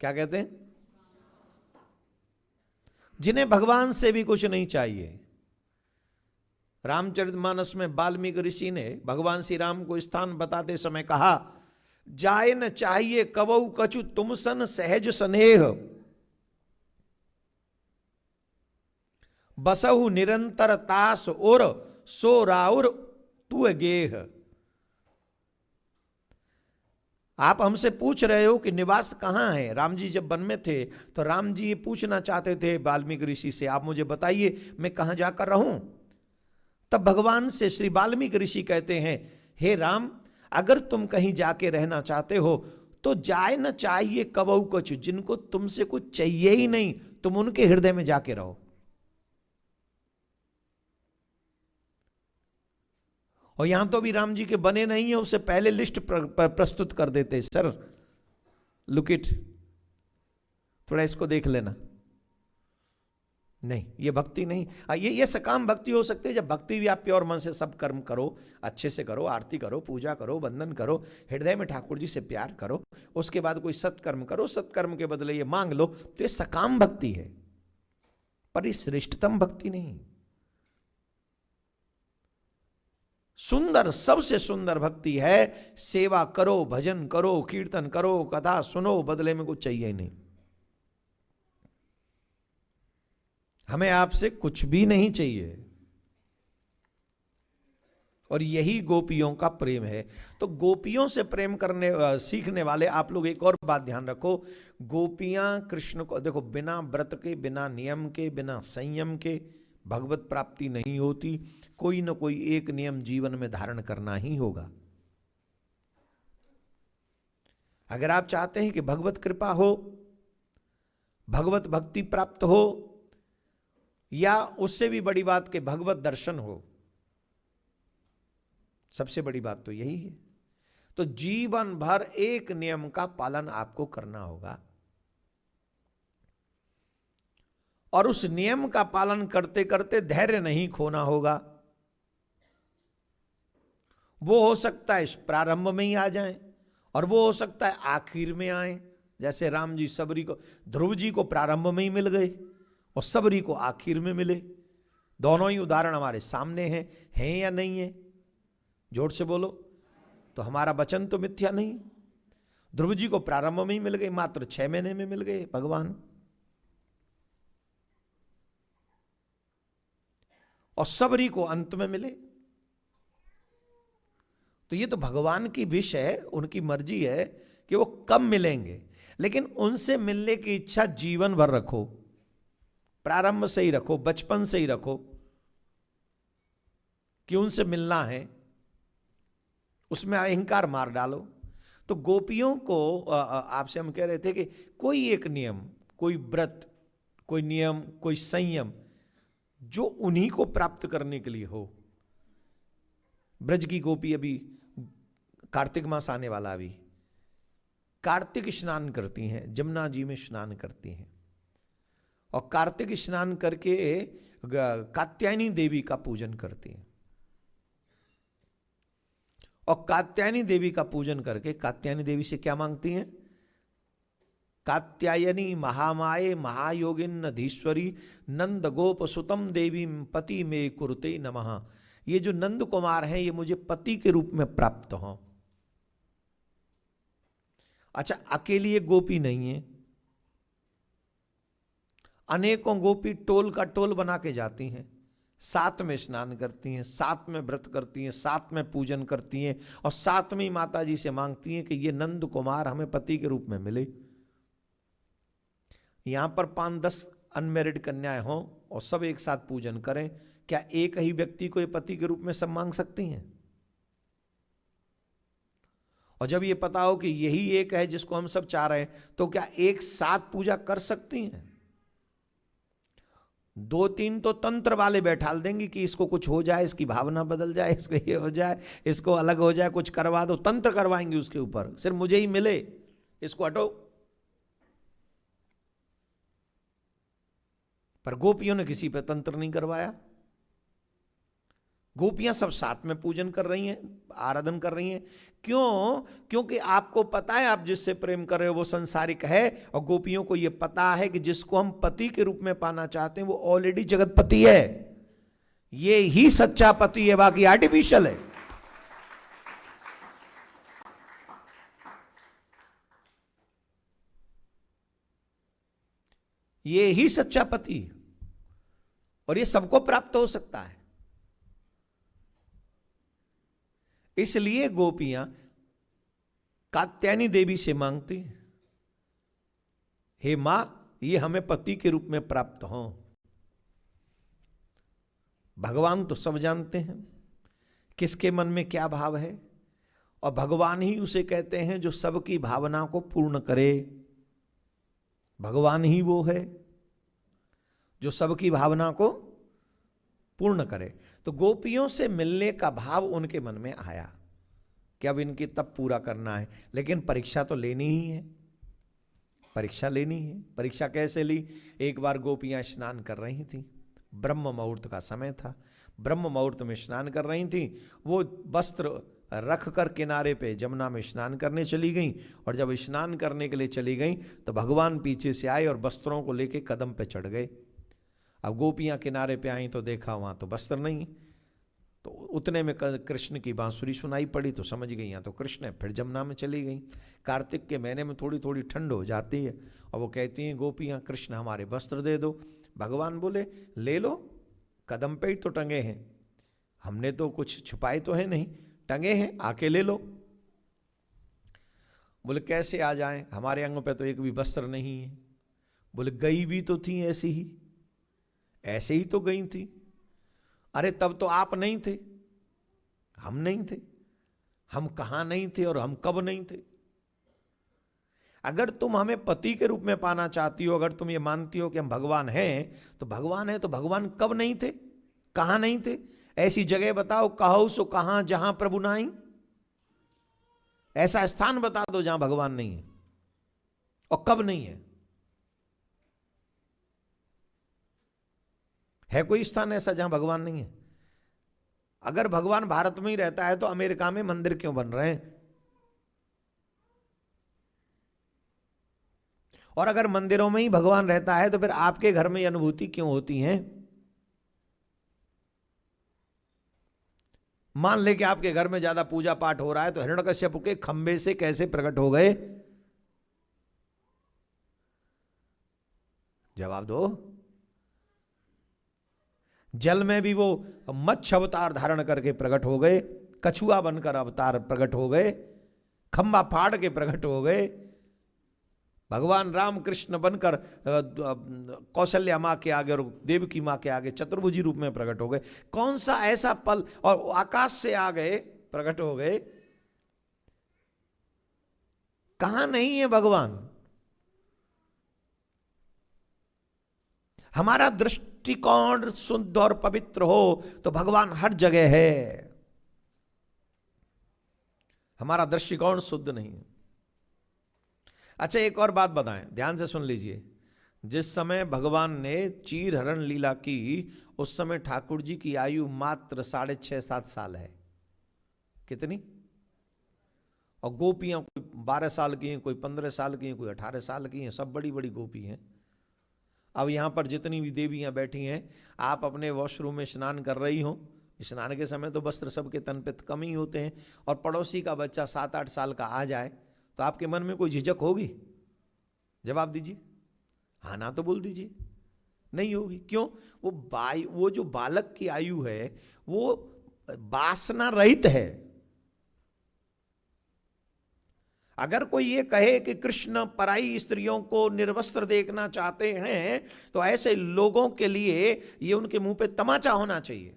क्या कहते हैं? जिन्हें भगवान से भी कुछ नहीं चाहिए। रामचरितमानस में वाल्मीकि ऋषि ने भगवान श्री राम को स्थान बताते समय कहा, जाए न चाहिए कबहु कछु तुम सन सहज स्नेह, बसहु निरंतर तास और सो राउर तू गेह। आप हमसे पूछ रहे हो कि निवास कहां है। राम जी जब वन में थे तो राम जी ये पूछना चाहते थे वाल्मीकि ऋषि से, आप मुझे बताइए मैं कहां जाकर रहूं। तब भगवान से श्री वाल्मीकि ऋषि कहते हैं, हे राम, अगर तुम कहीं जाके रहना चाहते हो तो जाए न चाहिए कबहु कछु, जिनको तुमसे कुछ चाहिए ही नहीं तुम उनके हृदय में जाके रहो। और यहां तो भी राम जी के बने नहीं है, उससे पहले लिस्ट प्रस्तुत कर देते, सर लुक इट, थोड़ा इसको देख लेना। नहीं, ये भक्ति नहीं। ये सकाम भक्ति हो सकती है जब भक्ति भी आप प्योर मन से सब कर्म करो, अच्छे से करो, आरती करो, पूजा करो, वंदन करो, हृदय में ठाकुर जी से प्यार करो, उसके बाद कोई सत्कर्म करो, सत्कर्म के बदले ये मांग लो, तो ये सकाम भक्ति है, पर ये श्रेष्ठतम भक्ति नहीं। सुंदर, सबसे सुंदर भक्ति है सेवा करो, भजन करो, कीर्तन करो, कथा सुनो, बदले में कुछ चाहिए ही नहीं। हमें आपसे कुछ भी नहीं चाहिए। और यही गोपियों का प्रेम है। तो गोपियों से प्रेम करने सीखने वाले आप लोग एक और बात ध्यान रखो, गोपियां कृष्ण को देखो, बिना व्रत के, बिना नियम के, बिना संयम के भगवत प्राप्ति नहीं होती। कोई न कोई एक नियम जीवन में धारण करना ही होगा। अगर आप चाहते हैं कि भगवत कृपा हो, भगवत भक्ति प्राप्त हो, या उससे भी बड़ी बात कि भगवत दर्शन हो, सबसे बड़ी बात तो यही है, तो जीवन भर एक नियम का पालन आपको करना होगा। और उस नियम का पालन करते करते धैर्य नहीं खोना होगा। वो हो सकता है इस प्रारंभ में ही आ जाए और वो हो सकता है आखिर में आए। जैसे राम जी सबरी को, ध्रुव जी को प्रारंभ में ही मिल गए और सबरी को आखिर में मिले। दोनों ही उदाहरण हमारे सामने हैं या नहीं है? जोर से बोलो। तो हमारा वचन तो मिथ्या नहीं। ध्रुव जी को प्रारंभ में ही मिल गए, मात्र 6 महीने में मिल गए भगवान, और सबरी को अंत में मिले। तो ये तो भगवान की विश है, उनकी मर्जी है कि वो कब मिलेंगे, लेकिन उनसे मिलने की इच्छा जीवन भर रखो, प्रारंभ से ही रखो, बचपन से ही रखो कि उनसे मिलना है, उसमें अहंकार मार डालो। तो गोपियों को आपसे हम कह रहे थे कि कोई एक नियम, कोई व्रत, कोई नियम, कोई संयम जो उन्हीं को प्राप्त करने के लिए हो। ब्रज की गोपी, अभी कार्तिक मास आने वाला, अभी कार्तिक स्नान करती हैं, जमुना जी में स्नान करती हैं, और कार्तिक स्नान करके कात्यायनी देवी का पूजन करती हैं। और कात्यायनी देवी का पूजन करके कात्यायनी देवी से क्या मांगती हैं? कात्यायनी महामाये महायोगिन धीश्वरी नंद गोप सुतम देवी पति में कुरुते नमः। ये जो नंद कुमार हैं ये मुझे पति के रूप में प्राप्त हों। अच्छा, अकेली एक गोपी नहीं है, अनेकों गोपी टोल का टोल बना के जाती हैं, साथ में स्नान करती हैं, साथ में व्रत करती हैं, साथ में पूजन करती हैं, और साथ में माता जी से मांगती हैं कि ये नंद कुमार हमें पति के रूप में मिले। यहां पर 5-10 अनमैरिड कन्याएं हों और सब एक साथ पूजन करें, क्या एक ही व्यक्ति को ये पति के रूप में सब मांग सकती हैं? और जब ये पता हो कि यही एक है जिसको हम सब चाह रहे हैं, तो क्या एक साथ पूजा कर सकती हैं? 2-3 तो तंत्र वाले बैठाल देंगे कि इसको कुछ हो जाए, इसकी भावना बदल जाए, इसको ये हो जाए, इसको अलग हो जाए, कुछ करवा दो, तंत्र करवाएंगे उसके ऊपर, सिर्फ मुझे ही मिले, इसको हटो। पर गोपियों ने किसी पे तंत्र नहीं करवाया। गोपियां सब साथ में पूजन कर रही हैं, आराधन कर रही हैं। क्यों? क्योंकि आपको पता है आप जिससे प्रेम कर रहे हो वो संसारिक है, और गोपियों को यह पता है कि जिसको हम पति के रूप में पाना चाहते हैं वो ऑलरेडी जगतपति है। ये ही सच्चा पति है, बाकी आर्टिफिशियल है। ये ही सच्चा पति है, और ये सबको प्राप्त हो सकता है। इसलिए गोपियां कात्यायनी देवी से मांगती, हे मां, ये हमें पति के रूप में प्राप्त हो। भगवान तो सब जानते हैं किसके मन में क्या भाव है, और भगवान ही उसे कहते हैं जो सबकी भावना को पूर्ण करे। भगवान ही वो है जो सबकी भावना को पूर्ण करे। तो गोपियों से मिलने का भाव उनके मन में आया कि अब इनकी तप पूरा करना है, लेकिन परीक्षा तो लेनी ही है, परीक्षा लेनी है। परीक्षा कैसे ली? एक बार गोपियां स्नान कर रही थी, ब्रह्म मुहूर्त का समय था, ब्रह्म मुहूर्त में स्नान कर रही थी। वो वस्त्र रख कर किनारे पे जमुना में स्नान करने चली गई, और जब स्नान करने के लिए चली गई तो भगवान पीछे से आए और वस्त्रों को लेके कदम पे चढ़ गए। अब गोपियां किनारे पे आई तो देखा वहां तो वस्त्र नहीं, तो उतने में कृष्ण की बांसुरी सुनाई पड़ी, तो समझ गई यहाँ तो कृष्ण है, फिर जमुना में चली गई। कार्तिक के महीने में थोड़ी थोड़ी ठंड हो जाती है, और वो कहती हैं गोपियां, कृष्ण हमारे वस्त्र दे दो। भगवान बोले ले लो, कदम पे ही तो टंगे हैं, हमने तो कुछ छुपाए तो है नहीं, टंगे हैं, आके ले लो। बोले कैसे आ जाएं, हमारे अंगों पे तो एक भी वस्त्र नहीं है। बोले गई भी तो थी ऐसी ही, ऐसे ही तो गई थी। अरे तब तो आप नहीं थे, हम नहीं थे, हम कहां नहीं थे और हम कब नहीं थे। अगर तुम हमें पति के रूप में पाना चाहती हो, अगर तुम ये मानती हो कि हम भगवान हैं, तो भगवान है तो भगवान कब नहीं थे, कहां नहीं थे? ऐसी जगह बताओ, कहो सो कहां जहां प्रभु नहीं। ऐसा स्थान बता दो जहां भगवान नहीं है, और कब नहीं है कोई स्थान ऐसा जहां भगवान नहीं है? अगर भगवान भारत में ही रहता है तो अमेरिका में मंदिर क्यों बन रहे हैं? और अगर मंदिरों में ही भगवान रहता है तो फिर आपके घर में अनुभूति क्यों होती है? मान ले कि आपके घर में ज्यादा पूजा पाठ हो रहा है, तो हिरण्यकश्यप के खंबे से कैसे प्रकट हो गए? जवाब दो। जल में भी वो मत्स्य अवतार धारण करके प्रकट हो गए, कछुआ बनकर अवतार प्रकट हो गए, खंबा फाड़ के प्रकट हो गए, भगवान राम कृष्ण बनकर कौशल्या माँ के आगे और देवकी माँ के आगे चतुर्भुजी रूप में प्रकट हो गए। कौन सा ऐसा पल, और आकाश से आ गए, प्रकट हो गए। कहां नहीं है भगवान? हमारा दृष्टिकोण शुद्ध और पवित्र हो तो भगवान हर जगह है। हमारा दृष्टिकोण शुद्ध नहीं है। अच्छा, एक और बात बताएं, ध्यान से सुन लीजिए। जिस समय भगवान ने चीर हरण लीला की, उस समय ठाकुर जी की आयु मात्र 6.5-7 साल है। कितनी? और गोपियां कोई 12 साल की हैं, कोई 15 साल की हैं, कोई 18 साल की हैं, सब बड़ी बड़ी गोपी हैं। अब यहां पर जितनी भी देवियां बैठी हैं, आप अपने वॉशरूम में स्नान कर रही हो, स्नान के समय तो वस्त्र सबके तन पे कम ही होते हैं, और पड़ोसी का बच्चा 7-8 साल का आ जाए तो आपके मन में कोई झिझक होगी? जवाब दीजिए, हाँ ना तो बोल दीजिए। नहीं होगी। क्यों? वो जो बालक की आयु है वो वासना रहित है। अगर कोई ये कहे कि कृष्ण पराई स्त्रियों को निर्वस्त्र देखना चाहते हैं, तो ऐसे लोगों के लिए ये उनके मुंह पे तमाचा होना चाहिए।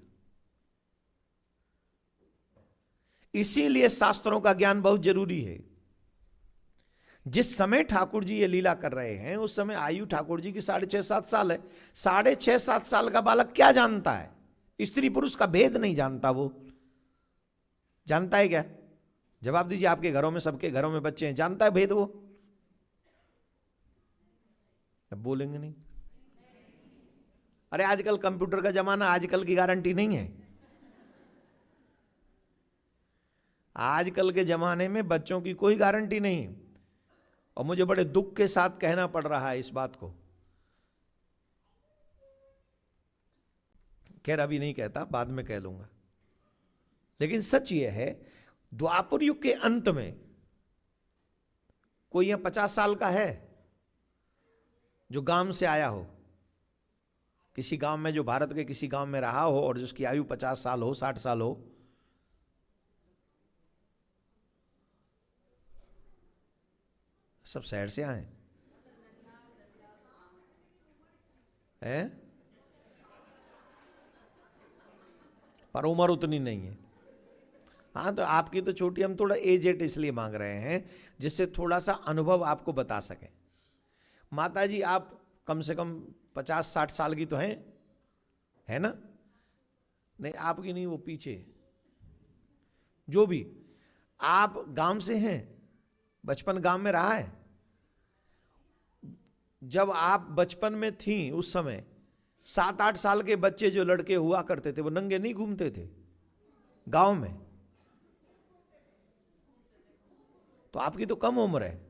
इसीलिए शास्त्रों का ज्ञान बहुत जरूरी है। जिस समय ठाकुर जी ये लीला कर रहे हैं, उस समय आयु ठाकुर जी की 6.5-7 साल है। 6.5-7 साल का बालक क्या जानता है? स्त्री पुरुष का भेद नहीं जानता। वो जानता है क्या? जवाब दीजिए। आपके घरों में, सबके घरों में बच्चे हैं, जानता है भेद वो? अब बोलेंगे नहीं। अरे आजकल कंप्यूटर का जमाना, आजकल की गारंटी नहीं है। आजकल के जमाने में बच्चों की कोई गारंटी नहीं। और मुझे बड़े दुख के साथ कहना पड़ रहा है इस बात को। खैर अभी नहीं कहता, बाद में कह लूंगा। लेकिन सच यह है, द्वापर युग के अंत में कोई यहां 50 साल का है जो गांव से आया हो, किसी गांव में, जो भारत के किसी गांव में रहा हो और जिसकी आयु 50 साल हो, 60 साल हो? सब शहर से आए हैं, पर उम्र उतनी नहीं है। हाँ, तो आपकी तो छोटी, हम थोड़ा एजेड इसलिए मांग रहे हैं जिससे थोड़ा सा अनुभव आपको बता सकें। माता जी आप कम से कम 50-60 साल की तो हैं, है ना? नहीं आपकी नहीं, वो पीछे जो भी। आप गांव से हैं, बचपन गांव में रहा है। जब आप बचपन में थी उस समय 7-8 साल के बच्चे जो लड़के हुआ करते थे, वो नंगे नहीं घूमते थे गांव में। तो आपकी तो कम उम्र है।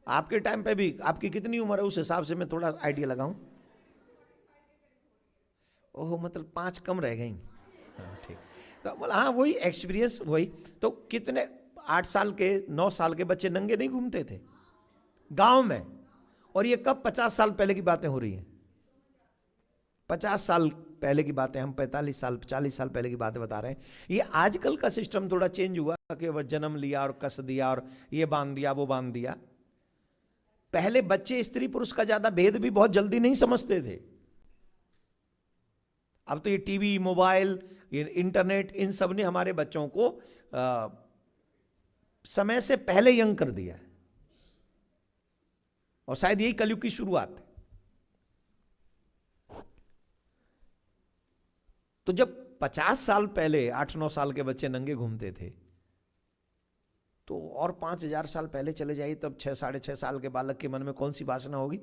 आपके टाइम पे भी आपकी कितनी उम्र है, उस हिसाब से मैं थोड़ा आइडिया लगाऊं। ओह, मतलब 5 कम रह गई। हाँ ठीक। तो बोला हाँ, वही एक्सपीरियंस वही। तो कितने 8 साल के 9 साल के बच्चे नंगे नहीं घूमते थे गांव में। और ये कब? 50 साल पहले की बातें हो रही हैं। 50 साल पहले की बातें, हम 45 साल 40 साल पहले की बातें बता रहे हैं। ये आजकल का सिस्टम थोड़ा चेंज हुआ कि वो जन्म लिया और कस दिया और ये बांध दिया वो बांध दिया। पहले बच्चे स्त्री पुरुष का ज्यादा भेद भी बहुत जल्दी नहीं समझते थे। अब तो ये टीवी, मोबाइल, ये इंटरनेट, इन सब ने हमारे बच्चों को समय से पहले यंग कर दिया है। और शायद यही कलयुग की शुरुआत है। तो जब 50 साल पहले 8-9 साल के बच्चे नंगे घूमते थे, तो और 5000 साल पहले चले जाइए, तब 6-6.5 साल के बालक के मन में कौन सी वासना होगी?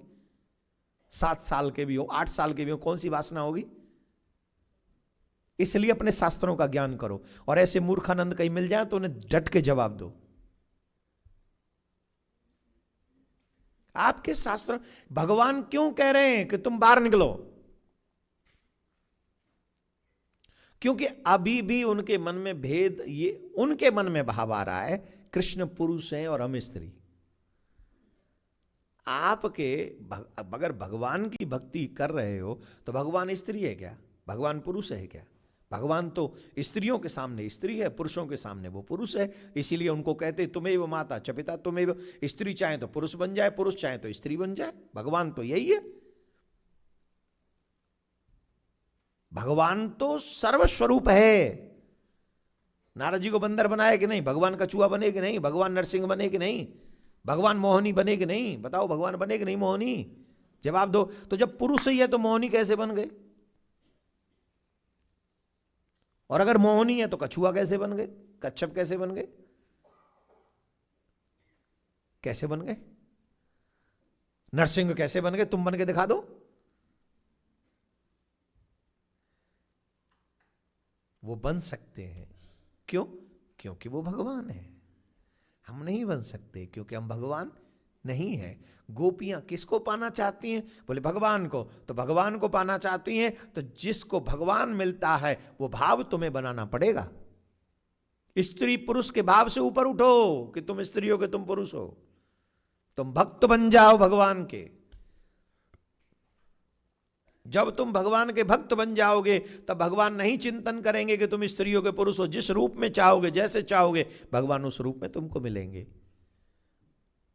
7 साल के भी हो, 8 साल के भी हो, कौन सी वासना होगी? इसलिए अपने शास्त्रों का ज्ञान करो, और ऐसे मूर्खानंद कहीं मिल जाए तो उन्हें डट के जवाब दो। आपके शास्त्र, भगवान क्यों कह रहे हैं कि तुम बाहर निकलो? क्योंकि अभी भी उनके मन में भेद, ये उनके मन में भाव आ रहा है कृष्ण पुरुष हैं और हम स्त्री। आपके अगर भगवान की भक्ति कर रहे हो तो भगवान स्त्री है क्या? भगवान पुरुष है क्या? भगवान तो स्त्रियों के सामने स्त्री है, पुरुषों के सामने वो पुरुष है। इसीलिए उनको कहते तुमेव माता च पिता तुमेव। स्त्री चाहे तो पुरुष बन जाए, पुरुष चाहे तो स्त्री बन जाए। भगवान तो यही है। भगवान तो सर्वस्वरूप है। नारद जी को बंदर बनाया कि नहीं? भगवान कछुआ बने कि नहीं? भगवान नरसिंह बने कि नहीं? भगवान मोहिनी बने कि नहीं? बताओ, भगवान बने कि नहीं मोहिनी? जवाब दो। तो जब पुरुष ही है तो मोहिनी कैसे बन गए? और अगर मोहिनी है तो कछुआ कैसे बन गए? कच्छप कैसे बन गए? कैसे बन गए? नरसिंह कैसे बन गए? तुम बन के दिखा दो। वो बन सकते हैं। क्यों? क्योंकि वो भगवान है। हम नहीं बन सकते क्योंकि हम भगवान नहीं है। गोपियां किसको पाना चाहती हैं? बोले भगवान को। तो भगवान को पाना चाहती हैं तो जिसको भगवान मिलता है वो भाव तुम्हें बनाना पड़ेगा। स्त्री पुरुष के भाव से ऊपर उठो कि तुम स्त्री हो कि तुम पुरुष हो। तुम भक्त बन जाओ भगवान के। जब तुम भगवान के भक्त बन जाओगे तब भगवान नहीं चिंतन करेंगे कि तुम स्त्री हो के पुरुष हो। जिस रूप में चाहोगे, जैसे चाहोगे, भगवान उस रूप में तुमको मिलेंगे।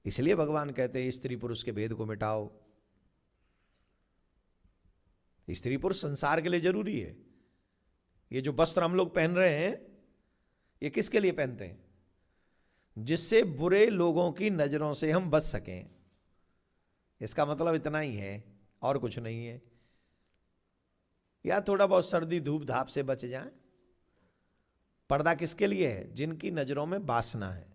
इसलिए भगवान कहते हैं स्त्री पुरुष के भेद को मिटाओ। स्त्री पुरुष संसार के लिए जरूरी है। ये जो वस्त्र हम लोग पहन रहे हैं ये किसके लिए पहनते हैं? जिससे बुरे लोगों की नजरों से हम बच सकें। इसका मतलब इतना ही है और कुछ नहीं है। या थोड़ा बहुत सर्दी धूप धाप से बच जाएं। पर्दा किसके लिए है? जिनकी नजरों में वासना है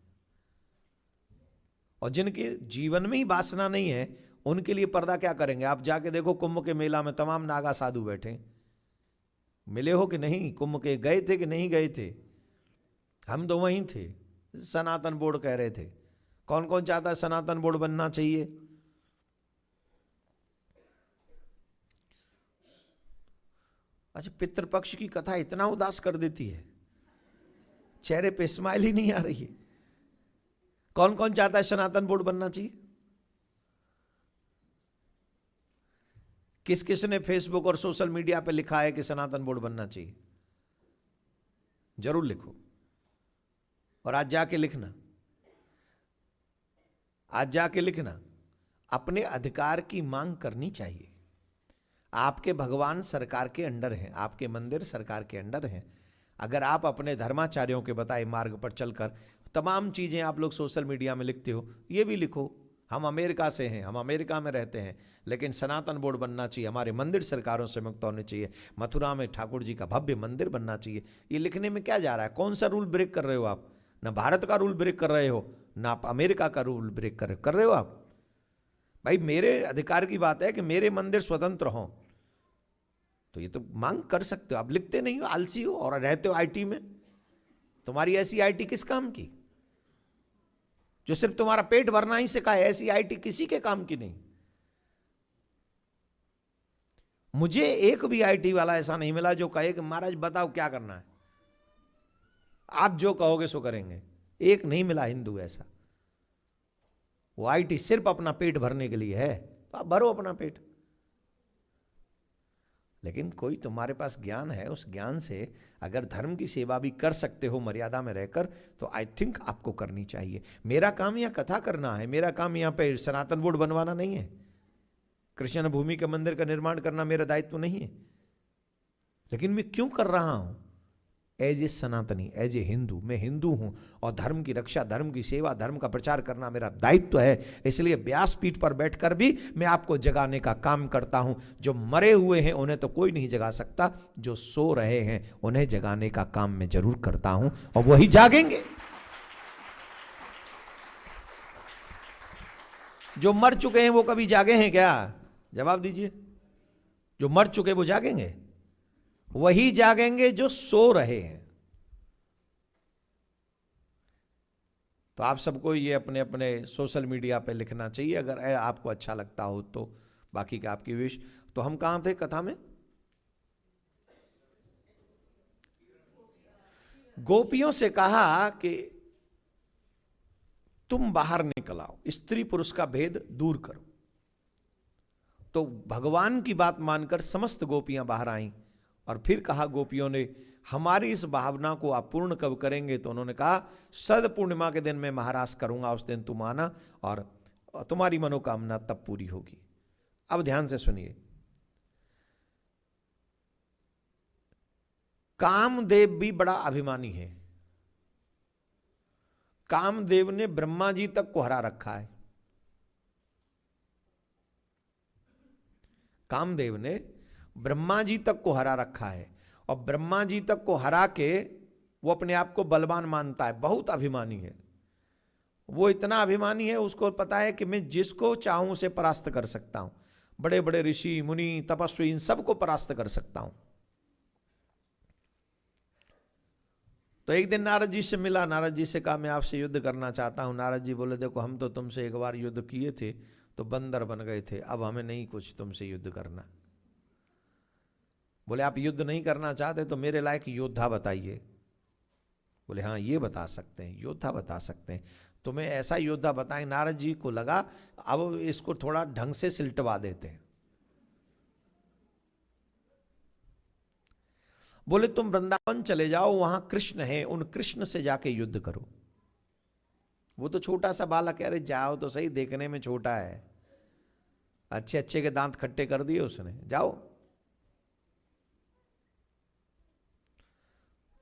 और जिनके जीवन में ही वासना नहीं है उनके लिए पर्दा क्या करेंगे? आप जाके देखो कुंभ के मेला में तमाम नागा साधु बैठे। मिले हो कि नहीं? कुंभ के गए थे कि नहीं गए थे? हम तो वहीं थे। सनातन बोर्ड कह रहे थे। कौन कौन चाहता है सनातन बोर्ड बनना चाहिए? अच्छा, पितृपक्ष की कथा इतना उदास कर देती है, चेहरे पे स्माइल ही नहीं आ रही है। कौन कौन चाहता है सनातन बोर्ड बनना चाहिए? किस किस ने फेसबुक और सोशल मीडिया पे लिखा है कि सनातन बोर्ड बनना चाहिए? जरूर लिखो और आज जाके लिखना। आज जाके लिखना। अपने अधिकार की मांग करनी चाहिए। आपके भगवान सरकार के अंडर हैं, आपके मंदिर सरकार के अंडर हैं। अगर आप अपने धर्माचार्यों के बताए मार्ग पर चलकर तमाम चीज़ें आप लोग सोशल मीडिया में लिखते हो, ये भी लिखो हम अमेरिका से हैं, हम अमेरिका में रहते हैं, लेकिन सनातन बोर्ड बनना चाहिए, हमारे मंदिर सरकारों से मुक्त होने चाहिए, मथुरा में ठाकुर जी का भव्य मंदिर बनना चाहिए। ये लिखने में क्या जा रहा है? कौन सा रूल ब्रेक कर रहे हो आप? ना भारत का रूल ब्रेक कर रहे हो, ना आप अमेरिका का रूल ब्रेक कर रहे हो आप। भाई मेरे अधिकार की बात है कि मेरे मंदिर स्वतंत्र हों, तो ये तो मांग कर सकते हो। आप लिखते नहीं हो, आलसी हो और रहते हो आईटी में। तुम्हारी ऐसी आईटी किस काम की जो सिर्फ तुम्हारा पेट भरना ही सिखाए? ऐसी आईटी किसी के काम की नहीं। मुझे एक भी आईटी वाला ऐसा नहीं मिला जो कहे कि महाराज बताओ क्या करना है, आप जो कहोगे सो करेंगे। एक नहीं मिला हिंदू ऐसा। वो आईटी सिर्फ अपना पेट भरने के लिए है, तो आप भरो अपना पेट। लेकिन कोई तुम्हारे पास ज्ञान है, उस ज्ञान से अगर धर्म की सेवा भी कर सकते हो मर्यादा में रहकर, तो आई थिंक आपको करनी चाहिए। मेरा काम यहाँ कथा करना है, मेरा काम यहाँ पे सनातन बोर्ड बनवाना नहीं है, कृष्ण भूमि के मंदिर का निर्माण करना मेरा दायित्व नहीं है। लेकिन मैं क्यों कर रहा हूं? एज ए सनातनी, एज ए हिंदू, मैं हिंदू हूं और धर्म की रक्षा, धर्म की सेवा, धर्म का प्रचार करना मेरा दायित्व है। इसलिए व्यासपीठ पर बैठकर भी मैं आपको जगाने का काम करता हूं। जो मरे हुए हैं उन्हें तो कोई नहीं जगा सकता, जो सो रहे हैं उन्हें जगाने का काम मैं जरूर करता हूं और वही जागेंगे। जो मर चुके हैं वो कभी जागे हैं क्या? जवाब दीजिए। जो मर चुके वो जागेंगे? वही जागेंगे जो सो रहे हैं। तो आप सबको ये अपने अपने सोशल मीडिया पे लिखना चाहिए, अगर आपको अच्छा लगता हो तो। बाकी का आपकी विश। तो हम कहां थे कथा में? गोपियों से कहा कि तुम बाहर निकल आओ, स्त्री पुरुष का भेद दूर करो। तो भगवान की बात मानकर समस्त गोपियां बाहर आईं और फिर कहा गोपियों ने, हमारी इस भावना को आप पूर्ण कब करेंगे? तो उन्होंने कहा, शरद पूर्णिमा के दिन मैं महाराज करूंगा, उस दिन तुम आना और तुम्हारी मनोकामना तब पूरी होगी। अब ध्यान से सुनिए, कामदेव भी बड़ा अभिमानी है। कामदेव ने ब्रह्मा जी तक को हरा रखा है। कामदेव ने ब्रह्मा जी तक को हरा रखा है, और ब्रह्मा जी तक को हरा के वो अपने आप को बलवान मानता है, बहुत अभिमानी है। वो इतना अभिमानी है, उसको पता है कि मैं जिसको चाहूं उसे परास्त कर सकता हूं। बड़े बड़े ऋषि मुनि तपस्वी इन सबको परास्त कर सकता हूं। तो एक दिन नारद जी से मिला, नारद जी से कहा मैं आपसे युद्ध करना चाहता हूं। नारद जी बोले, देखो हम तो तुमसे एक बार युद्ध किए थे तो बंदर बन गए थे, अब हमें नहीं कुछ तुमसे युद्ध करना। बोले आप युद्ध नहीं करना चाहते तो मेरे लायक योद्धा बताइए। बोले हाँ ये बता सकते हैं, योद्धा बता सकते हैं, तुम्हें ऐसा योद्धा बताएं। नारद जी को लगा अब इसको थोड़ा ढंग से सिलटवा देते हैं। बोले तुम वृंदावन चले जाओ, वहां कृष्ण है, उन कृष्ण से जाके युद्ध करो। वो तो छोटा सा बालक है, अरे जाओ तो सही, देखने में छोटा है, अच्छे अच्छे के दांत खट्टे कर दिए उसने, जाओ।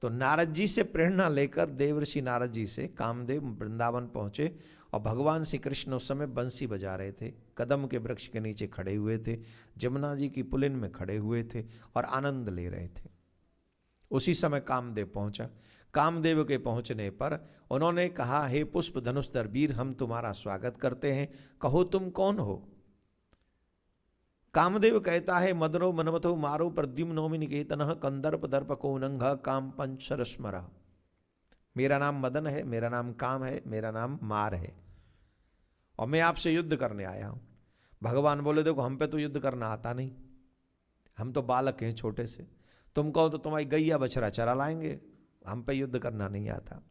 तो नारद जी से प्रेरणा लेकर देवर्षि नारद जी से कामदेव वृंदावन पहुंचे, और भगवान श्री कृष्ण उस समय बंसी बजा रहे थे, कदम के वृक्ष के नीचे खड़े हुए थे, जमुना जी की पुलिन में खड़े हुए थे और आनंद ले रहे थे। उसी समय कामदेव पहुंचा। कामदेव के पहुंचने पर उन्होंने कहा, हे पुष्प धनुषधर वीर, हम तुम्हारा स्वागत करते हैं, कहो तुम कौन हो? कामदेव कहता है, मदनो मनमथो मारो प्रद्युम्नोमि निकेतनः कंदर्प दर्प कोनंघ काम पंचर स्मर। मेरा नाम मदन है, मेरा नाम काम है, मेरा नाम मार है, और मैं आपसे युद्ध करने आया हूं। भगवान बोले, देखो हम पे तो युद्ध करना आता नहीं, हम तो बालक हैं छोटे से, तुम कहो तो तुम्हारी गैया बछड़ा चरा लाएंगे, हम पे युद्ध करना नहीं आता।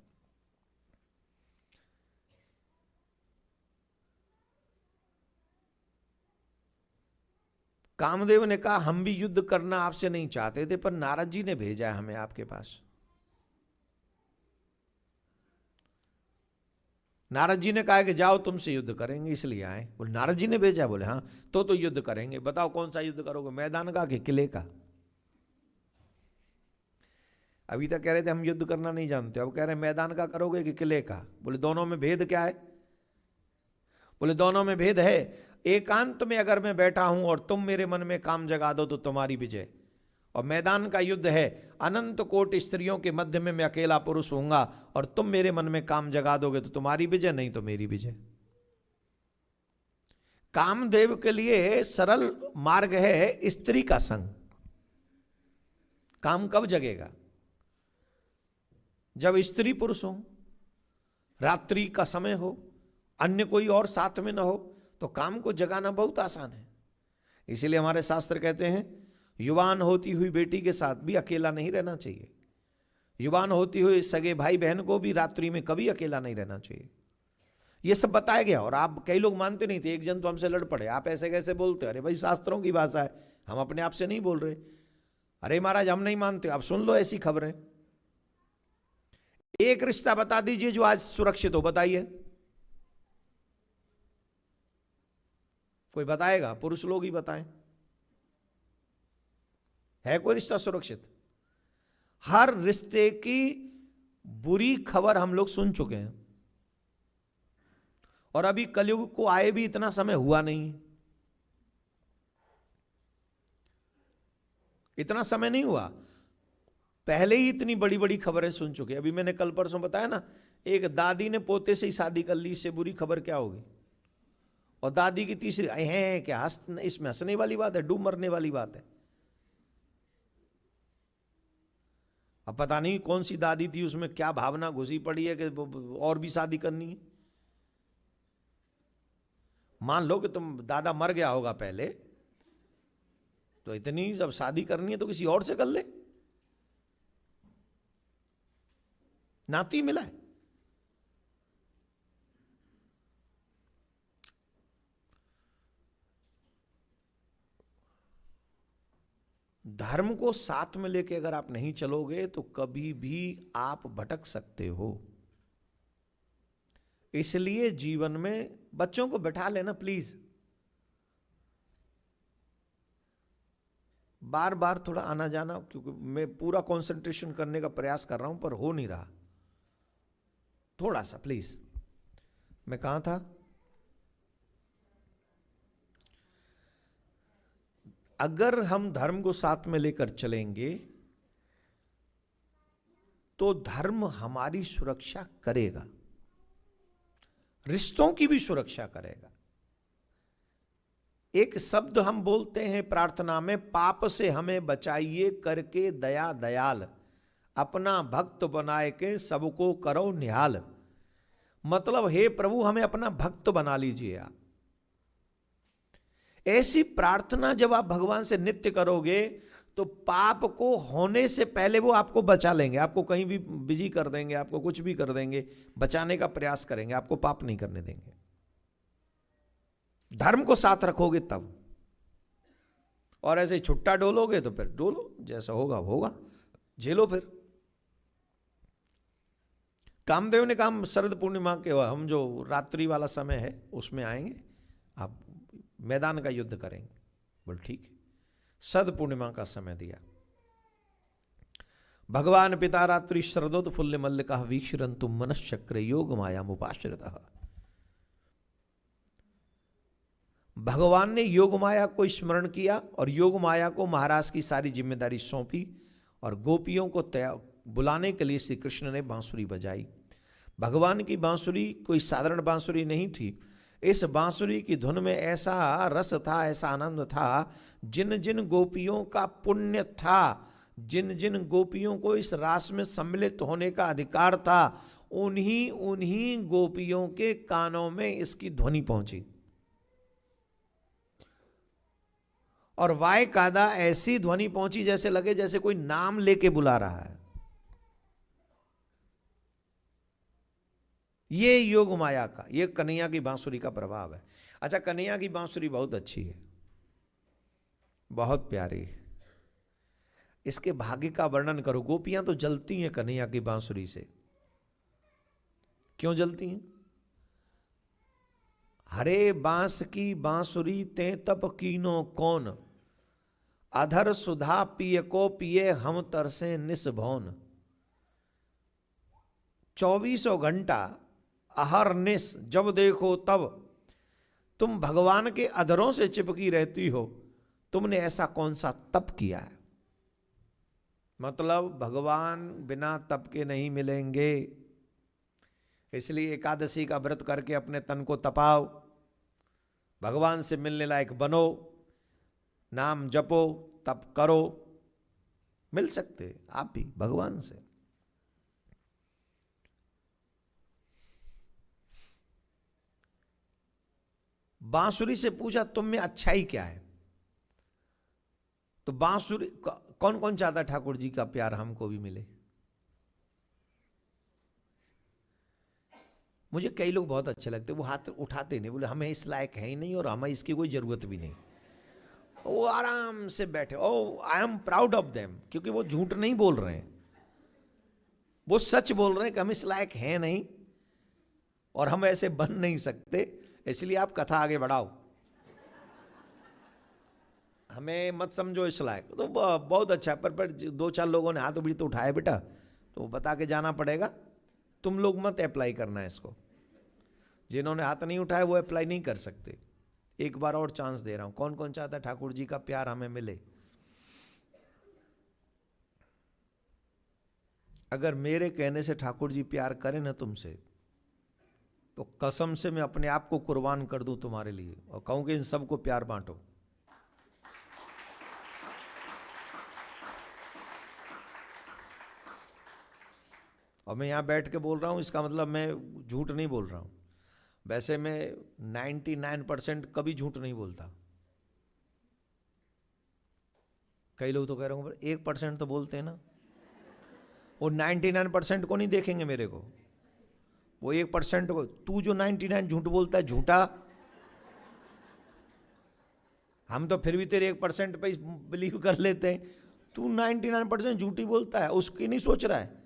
कामदेव ने कहा, हम भी युद्ध करना आपसे नहीं चाहते थे, पर नारद जी ने भेजा है हमें आपके पास। नारद जी ने कहा कि जाओ तुमसे युद्ध करेंगे, इसलिए आए। बोले नारद जी ने भेजा? बोले हाँ। तो युद्ध करेंगे, बताओ कौन सा युद्ध करोगे, मैदान का कि किले का? अभी तक कह रहे थे हम युद्ध करना नहीं जानते, अब कह रहे हैं मैदान का करोगे कि किले का? बोले दोनों में भेद क्या है? बोले दोनों में भेद है, एकांत में अगर मैं बैठा हूं और तुम मेरे मन में काम जगा दो तो तुम्हारी विजय, और मैदान का युद्ध है, अनंत कोट स्त्रियों के मध्य में मैं अकेला पुरुष होऊंगा और तुम मेरे मन में काम जगा दोगे तो तुम्हारी विजय, नहीं तो मेरी विजय। कामदेव के लिए सरल मार्ग है स्त्री का संग। काम कब जगेगा? जब स्त्री पुरुष हो, रात्रि का समय हो, अन्य कोई और साथ में ना हो, तो काम को जगाना बहुत आसान है। इसीलिए हमारे शास्त्र कहते हैं, युवान होती हुई बेटी के साथ भी अकेला नहीं रहना चाहिए, युवान होती हुई सगे भाई बहन को भी रात्रि में कभी अकेला नहीं रहना चाहिए। ये सब बताया गया, और आप कई लोग मानते नहीं थे। एक जन तो हमसे लड़ पड़े, आप ऐसे कैसे बोलते? अरे भाई शास्त्रों की भाषा है, हम अपने आप से नहीं बोल रहे। अरे महाराज हम नहीं मानते, अब सुन लो ऐसी खबरें। एक रिश्ता बता दीजिए जो आज सुरक्षित हो, बताइए। कोई बताएगा? पुरुष लोग ही बताएं। है कोई रिश्ता सुरक्षित? हर रिश्ते की बुरी खबर हम लोग सुन चुके हैं, और अभी कलयुग को आए भी इतना समय हुआ नहीं, इतना समय नहीं हुआ, पहले ही इतनी बड़ी बड़ी खबरें सुन चुके। अभी मैंने कल परसों बताया ना, एक दादी ने पोते से ही शादी कर ली, इससे बुरी खबर क्या होगी? और दादी की तीसरी है क्या? इसमें हंसने वाली बात है? डूब मरने वाली बात है। अब पता नहीं कौन सी दादी थी, उसमें क्या भावना घुसी पड़ी है कि और भी शादी करनी है। मान लो कि तुम दादा मर गया होगा पहले, तो इतनी जब शादी करनी है तो किसी और से कर ले, नाती मिला है। धर्म को साथ में लेके अगर आप नहीं चलोगे तो कभी भी आप भटक सकते हो। इसलिए जीवन में बच्चों को बैठा लेना प्लीज, बार बार थोड़ा आना जाना, क्योंकि मैं पूरा कंसंट्रेशन करने का प्रयास कर रहा हूं पर हो नहीं रहा, थोड़ा सा प्लीज। मैं कहां था? अगर हम धर्म को साथ में लेकर चलेंगे तो धर्म हमारी सुरक्षा करेगा, रिश्तों की भी सुरक्षा करेगा। एक शब्द हम बोलते हैं प्रार्थना में, पाप से हमें बचाइए करके दया दयाल, अपना भक्त बनाए के सबको करो निहाल। मतलब हे प्रभु हमें अपना भक्त बना लीजिए आप। ऐसी प्रार्थना जब आप भगवान से नित्य करोगे तो पाप को होने से पहले वो आपको बचा लेंगे, आपको कहीं भी बिजी कर देंगे, आपको कुछ भी कर देंगे, बचाने का प्रयास करेंगे, आपको पाप नहीं करने देंगे। धर्म को साथ रखोगे तब, और ऐसे छुट्टा डोलोगे तो फिर डोलो, जैसा होगा होगा, झेलो। फिर कामदेव ने कहा शरद पूर्णिमा के हम जो रात्रि वाला समय है उसमें आएंगे, आप मैदान का युद्ध करेंगे। बोल ठीक है। शरद पूर्णिमा का समय दिया। भगवान पिता रात्रि शरदोत्फुल्ल मल्लिका वीक्षरन्तु मनश्चक्रे योग माया मुपाश्रितः। भगवान ने योग माया को स्मरण किया और योग माया को महाराज की सारी जिम्मेदारी सौंपी और गोपियों को बुलाने के लिए श्री कृष्ण ने बांसुरी बजाई। भगवान की बांसुरी कोई साधारण बांसुरी नहीं थी। इस बांसुरी की धुन में ऐसा रस था, ऐसा आनंद था, जिन जिन गोपियों का पुण्य था, जिन जिन गोपियों को इस रास में सम्मिलित होने का अधिकार था, उन्हीं उन्हीं गोपियों के कानों में इसकी ध्वनि पहुंची। और वाय कादा ऐसी ध्वनि पहुंची जैसे लगे जैसे कोई नाम लेके बुला रहा है। ये योग माया का, ये कन्हैया की बांसुरी का प्रभाव है। अच्छा, कन्हैया की बांसुरी बहुत अच्छी है, बहुत प्यारी है। इसके भाग्य का वर्णन करो। गोपियां तो जलती हैं कन्हैया की बांसुरी से। क्यों जलती हैं? हरे बांस की बांसुरी ते तप कीनो कौन, अधर सुधा पिए को पिए हम तरसे निस्भौन। 24 घंटा अहरनिश जब देखो तब तुम भगवान के अधरों से चिपकी रहती हो। तुमने ऐसा कौन सा तप किया है? मतलब भगवान बिना तप के नहीं मिलेंगे। इसलिए एकादशी का व्रत करके अपने तन को तपाओ, भगवान से मिलने लायक बनो, नाम जपो, तप करो, मिल सकते आप भी भगवान से। बांसुरी से पूछा तुम में अच्छाई क्या है? तो बांसुरी कौन कौन चाहता ठाकुर जी का प्यार हमको भी मिले? मुझे कई लोग बहुत अच्छे लगते, वो हाथ उठाते नहीं, बोले हमें इस लायक है ही नहीं और हमें इसकी कोई जरूरत भी नहीं। वो आराम से बैठे। Oh I am proud of them, क्योंकि वो झूठ नहीं बोल रहे हैं, वो सच बोल रहे हैं कि हम इस लायक हैं नहीं और हम ऐसे बन नहीं सकते। इसलिए आप कथा आगे बढ़ाओ, हमें मत समझो इस लायक। तो बहुत अच्छा है, पर 2-4 लोगों ने हाथ भी तो उठाए बेटा, तो बता के जाना पड़ेगा। तुम लोग मत अप्लाई करना है इसको। जिन्होंने हाथ नहीं उठाए वो अप्लाई नहीं कर सकते। एक बार और चांस दे रहा हूं। कौन कौन चाहता है ठाकुर जी का प्यार हमें मिले? अगर मेरे कहने से ठाकुर जी प्यार करें ना तुमसे, तो कसम से मैं अपने आप को कुर्बान कर दूं तुम्हारे लिए और कहूं कि इन सबको प्यार बांटो। और मैं यहां बैठ के बोल रहा हूं, इसका मतलब मैं झूठ नहीं बोल रहा हूं। वैसे मैं 99% कभी झूठ नहीं बोलता। कई लोग तो कह रहे होंगे 1% तो बोलते हैं ना। वो 99% को नहीं देखेंगे मेरे को, वो 1% को। तू जो 99 झूठ बोलता है झूठा, हम तो फिर भी तेरे 1% पे बिलीव कर लेते हैं, तू 99% झूठी बोलता है, उसकी नहीं सोच रहा है।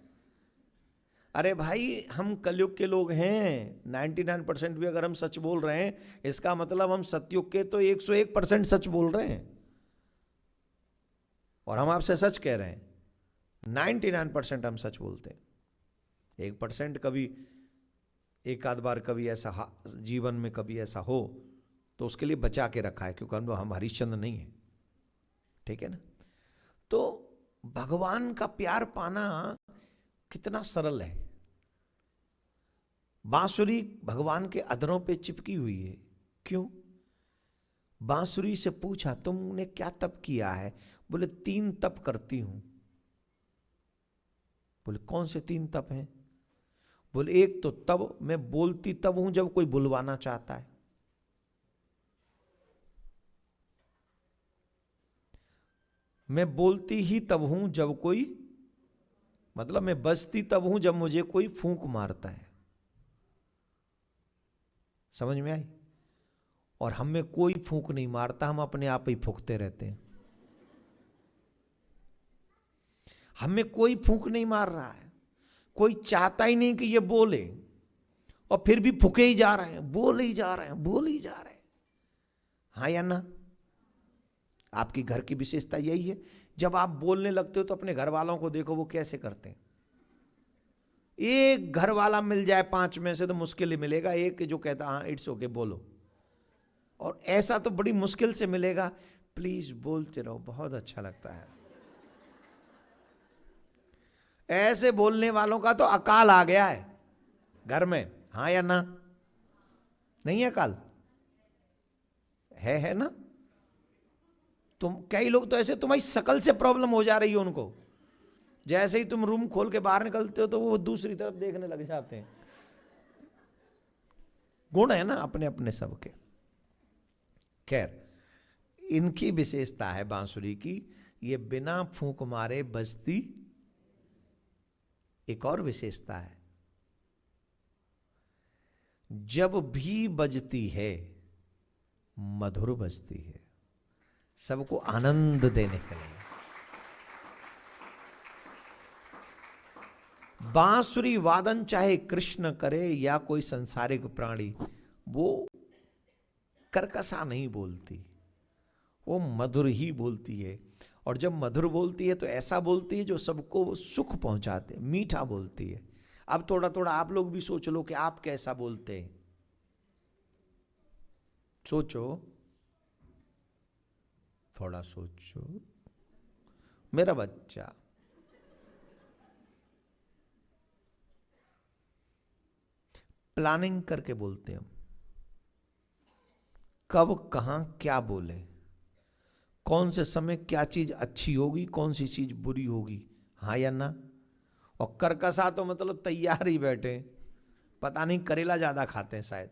अरे भाई हम कलयुग के लोग हैं, 99% भी अगर हम सच बोल रहे हैं इसका मतलब हम सतयुग के तो 101% सच बोल रहे हैं। और हम आपसे सच कह रहे हैं, 99% हम सच बोलते हैं। 1% कभी एक आध बार कभी ऐसा जीवन में कभी ऐसा हो तो उसके लिए बचा के रखा है, क्योंकि हम हरिश्चंद्र नहीं है, ठीक है ना। तो भगवान का प्यार पाना कितना सरल है। बांसुरी भगवान के अधरों पे चिपकी हुई है। क्यों? बांसुरी से पूछा तुमने क्या तप किया है? बोले 3 तप करती हूं। बोले कौन से 3 तप हैं? बोले एक तो तब मैं बोलती तब हूं जब कोई बुलवाना चाहता है, मैं बोलती ही तब हूं जब कोई, मतलब मैं बजती तब हूं जब मुझे कोई फूंक मारता है। समझ में आई? और हमें कोई फूंक नहीं मारता, हम अपने आप ही फूंकते रहते हैं। हमें कोई फूंक नहीं मार रहा है, कोई चाहता ही नहीं कि ये बोले, और फिर भी फूके ही जा रहे हैं, बोले ही जा रहे हैं, बोले ही जा रहे हैं। हाँ या ना? आपकी घर की विशेषता यही है, जब आप बोलने लगते हो तो अपने घर वालों को देखो वो कैसे करते हैं। एक घर वाला मिल जाए 5 में से तो मुश्किल ही मिलेगा एक जो कहता हाँ इट्स ओके बोलो, और ऐसा तो बड़ी मुश्किल से मिलेगा प्लीज बोलते रहो, बहुत अच्छा लगता है। ऐसे बोलने वालों का तो अकाल आ गया है घर में। हाँ या ना? नहीं है अकाल? है ना? तुम कई लोग तो ऐसे तुम्हारी शकल से प्रॉब्लम हो जा रही है उनको, जैसे ही तुम रूम खोल के बाहर निकलते हो तो वो दूसरी तरफ देखने लग जाते हैं। गुण है ना अपने अपने सबके। खैर, इनकी विशेषता है बांसुरी की, ये बिना फूंक मारे बजती। एक और विशेषता है, जब भी बजती है मधुर बजती है, सबको आनंद देने के लिए। बांसुरी वादन चाहे कृष्ण करे या कोई संसारिक प्राणी, वो कर्कशा नहीं बोलती, वो मधुर ही बोलती है। और जब मधुर बोलती है तो ऐसा बोलती है जो सबको सुख पहुंचाते, मीठा बोलती है। अब थोड़ा थोड़ा आप लोग भी सोच लो कि आप कैसा बोलते हैं। सोचो, थोड़ा सोचो मेरा बच्चा। प्लानिंग करके बोलते हैं, कब कहां क्या बोले, कौन से समय क्या चीज अच्छी होगी, कौन सी चीज बुरी होगी। हाँ या ना? और कर्कशा तो मतलब तैयार ही बैठे, पता नहीं करेला ज्यादा खाते हैं शायद।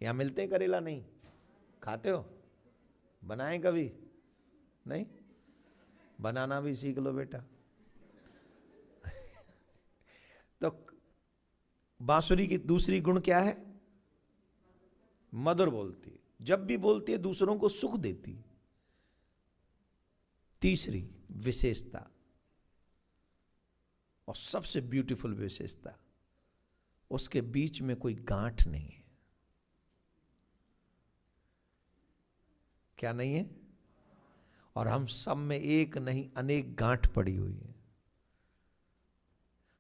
यहां मिलते हैं करेला? नहीं खाते हो? बनाएं कभी? नहीं, बनाना भी सीख लो बेटा। तो बांसुरी की दूसरी गुण क्या है? मधुर बोलती है, जब भी बोलती है दूसरों को सुख देती। तीसरी विशेषता और सबसे ब्यूटीफुल विशेषता, उसके बीच में कोई गांठ नहीं है। क्या नहीं है? और हम सब में एक नहीं अनेक गांठ पड़ी हुई है।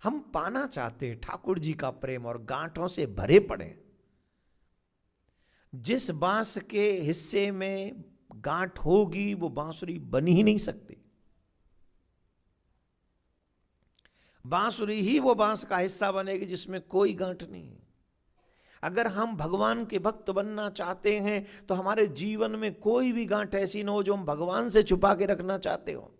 हम पाना चाहते हैं ठाकुर जी का प्रेम और गांठों से भरे पड़े। जिस बांस के हिस्से में गांठ होगी वो बांसुरी बन ही नहीं सकती। बांसुरी ही वो बांस का हिस्सा बनेगी जिसमें कोई गांठ नहीं है। अगर हम भगवान के भक्त बनना चाहते हैं तो हमारे जीवन में कोई भी गांठ ऐसी ना हो जो हम भगवान से छुपा के रखना चाहते हो।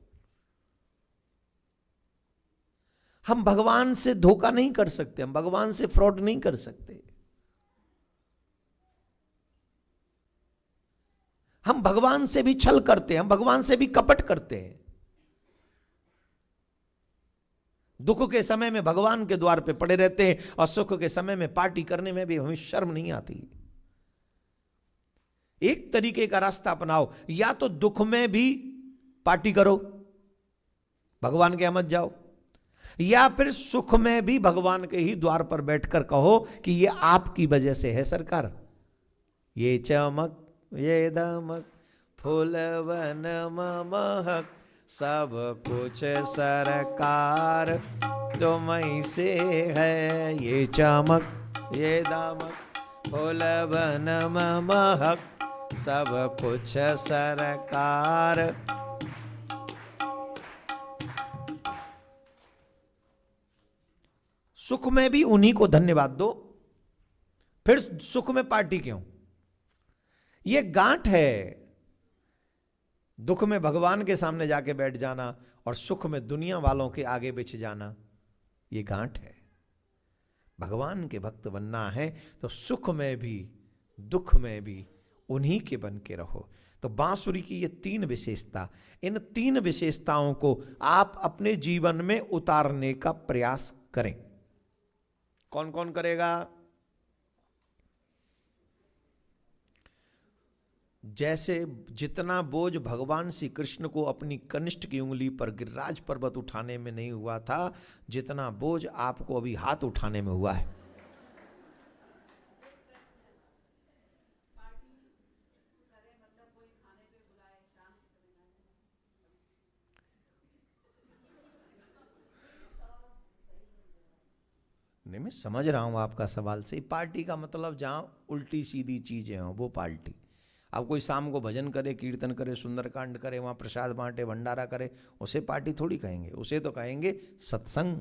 हम भगवान से धोखा नहीं कर सकते, हम भगवान से फ्रॉड नहीं कर सकते। हम भगवान से भी छल करते हैं, हम भगवान से भी कपट करते हैं। दुख के समय में भगवान के द्वार पे पड़े रहते हैं और सुख के समय में पार्टी करने में भी हमें शर्म नहीं आती। एक तरीके का रास्ता अपनाओ, या तो दुख में भी पार्टी करो, भगवान के यहाँ मत जाओ, या फिर सुख में भी भगवान के ही द्वार पर बैठकर कहो कि ये आपकी वजह से है सरकार। ये चमक ये दमक फूलवन महक सब कुछ सरकार तुम्हीं से है। ये चमक ये दमक फूलवन महक सब कुछ सरकार। सुख में भी उन्हीं को धन्यवाद दो, फिर सुख में पार्टी क्यों? ये गांठ है। दुख में भगवान के सामने जाके बैठ जाना और सुख में दुनिया वालों के आगे बिछ जाना, ये गांठ है। भगवान के भक्त बनना है तो सुख में भी दुख में भी उन्हीं के बन के रहो। तो बांसुरी की ये तीन विशेषता, इन तीन विशेषताओं को आप अपने जीवन में उतारने का प्रयास करें। कौन कौन करेगा? जैसे जितना बोझ भगवान श्री कृष्ण को अपनी कनिष्ठ की उंगली पर गिरिराज पर्वत उठाने में नहीं हुआ था, जितना बोझ आपको अभी हाथ उठाने में हुआ है। नहीं, मैं समझ रहा हूं आपका सवाल से। पार्टी का मतलब जहां उल्टी सीधी चीजें हों वो पार्टी। अब कोई शाम को भजन करे, कीर्तन करे, सुंदरकांड करे, वहां प्रसाद बांटे, भंडारा करे, उसे पार्टी थोड़ी कहेंगे। उसे तो कहेंगे सत्संग।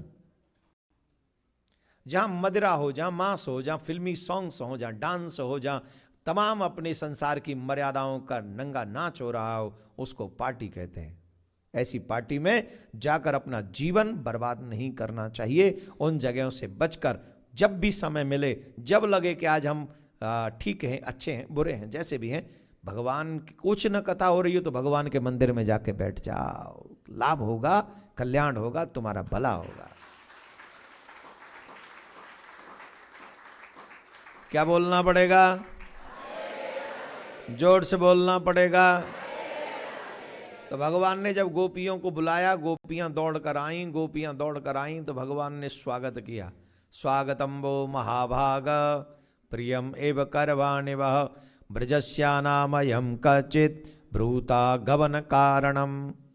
जहां मदिरा हो, जहां मांस हो, जहां फिल्मी सॉन्ग्स हो, जहां डांस हो, जहां तमाम अपने संसार की मर्यादाओं का नंगा नाच हो रहा हो, उसको पार्टी कहते हैं। ऐसी पार्टी में जाकर अपना जीवन बर्बाद नहीं करना चाहिए। उन जगहों से बचकर जब भी समय मिले, जब लगे कि आज हम ठीक हैं, अच्छे हैं, बुरे हैं, जैसे भी हैं, भगवान की कुछ न कथा हो रही हो तो भगवान के मंदिर में जाके बैठ जाओ। लाभ होगा, कल्याण होगा, तुम्हारा भला होगा। क्या बोलना पड़ेगा? जोर से बोलना पड़ेगा। तो भगवान ने जब गोपियों को बुलाया, गोपियां दौड़ कर आईं, गोपियां दौड़ कर आईं तो भगवान ने स्वागत किया। स्वागतम वो महाभाग प्रियम एव करवाणि वह ब्रजस्यानामयम कचित ब्रूता गवन कारणम।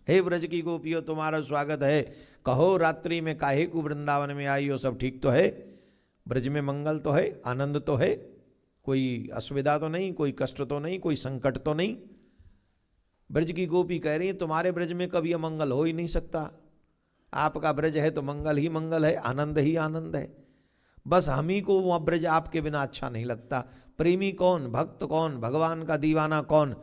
हे ब्रज की गोपियों, तुम्हारा स्वागत है। कहो रात्रि में काहे को वृंदावन में आई हो? सब ठीक तो है? ब्रज में मंगल तो है, आनंद तो है, कोई असुविधा तो नहीं, कोई कष्ट तो नहीं, कोई संकट तो नहीं? ब्रज की गोपी कह रही है तुम्हारे ब्रज में कभी अमंगल हो ही नहीं सकता। आपका ब्रज है तो मंगल ही मंगल है, आनंद ही आनंद है। बस हम ही को वह ब्रज आपके बिना अच्छा नहीं लगता। प्रेमी कौन, भक्त कौन, भगवान का दीवाना कौन?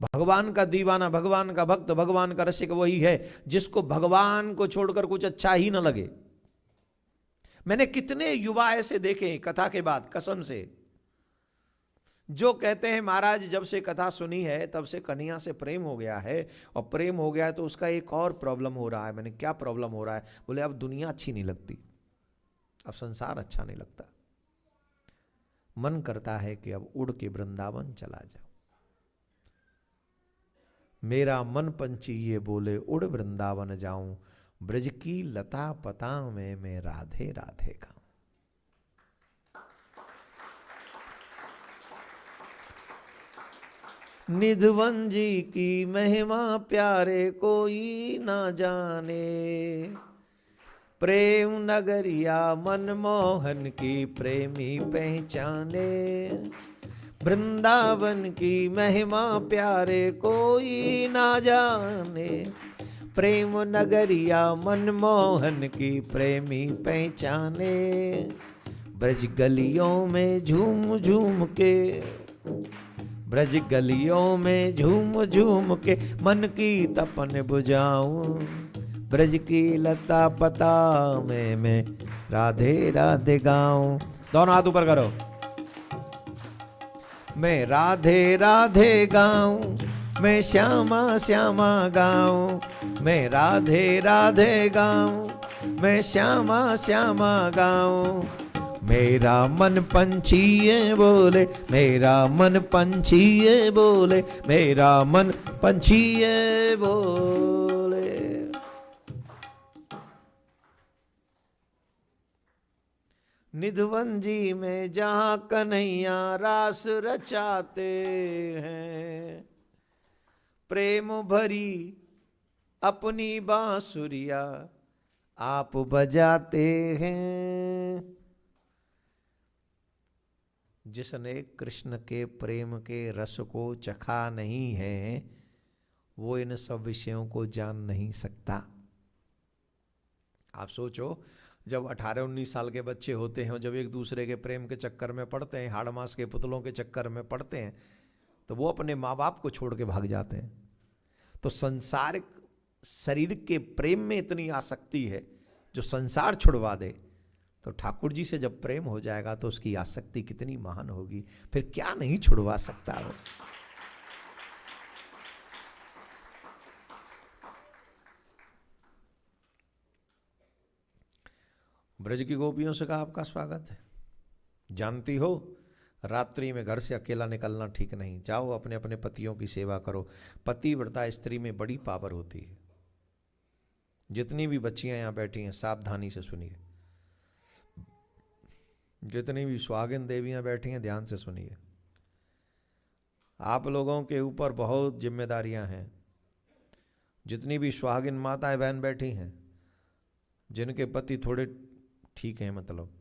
भगवान का दीवाना, भगवान का भक्त, भगवान का रसिक वही है जिसको भगवान को छोड़कर कुछ अच्छा ही न लगे। मैंने कितने युवा ऐसे देखे कथा के बाद, कसम से, जो कहते हैं महाराज जब से कथा सुनी है तब से कन्हैया से प्रेम हो गया है, और प्रेम हो गया है तो उसका एक और प्रॉब्लम हो रहा है। मैंने क्या प्रॉब्लम हो रहा है? बोले अब दुनिया अच्छी नहीं लगती, अब संसार अच्छा नहीं लगता, मन करता है कि अब उड़ के वृंदावन चला जाओ। मेरा मन पंछी ये बोले उड़ वृंदावन जाऊं, ब्रज की लता पता में मैं राधे राधे गाऊं। निधवन जी की महिमा प्यारे कोई ना जाने, प्रेम नगरिया मनमोहन की प्रेमी पहचाने। वृंदावन की महिमा प्यारे कोई ना जाने, प्रेम नगरिया मनमोहन की प्रेमी पहचाने। ब्रज गलियों में झूम झूम के, ब्रज गलियों में झूम झूम के मन की तपन बुझाऊं, ब्रज की लता पता में मैं राधे राधे गाऊं। दोनों हाथ ऊपर करो। मैं राधे राधे गाऊं, मैं श्यामा श्यामा गाऊं, मैं राधे राधे गाऊं, मैं श्यामा श्यामा गाऊं। मेरा मन पंछी ये बोले, मेरा मन पंछी ये बोले, मेरा मन पंछी ये बोले। निधवन जी में जहां कन्हैया रास रचाते हैं, प्रेम भरी अपनी बांसुरिया आप बजाते हैं। जिसने कृष्ण के प्रेम के रस को चखा नहीं है, वो इन सब विषयों को जान नहीं सकता। आप सोचो, जब 18-19 साल के बच्चे होते हैं, जब एक दूसरे के प्रेम के चक्कर में पड़ते हैं, हाड़ मांस के पुतलों के चक्कर में पड़ते हैं, तो वो अपने माँ बाप को छोड़ के भाग जाते हैं। तो संसारिक शरीर के प्रेम में इतनी आसक्ति है, जो संसार छुड़वा दे। तो ठाकुर जी से जब प्रेम हो जाएगा तो उसकी आसक्ति कितनी महान होगी, फिर क्या नहीं छुड़वा सकता वो। ब्रज की गोपियों से कहा आपका स्वागत है। जानती हो, रात्रि में घर से अकेला निकलना ठीक नहीं, जाओ अपने अपने पतियों की सेवा करो। पतिव्रता स्त्री में बड़ी पावर होती है। जितनी भी बच्चियां यहां बैठी हैं, सावधानी से सुनिए। जितनी भी सुहागिन देवियां बैठी हैं, ध्यान से सुनिए। आप लोगों के ऊपर बहुत जिम्मेदारियां हैं। जितनी भी सुहागिन माताएं बहन बैठी हैं, जिनके पति थोड़े ठीक हैं, मतलब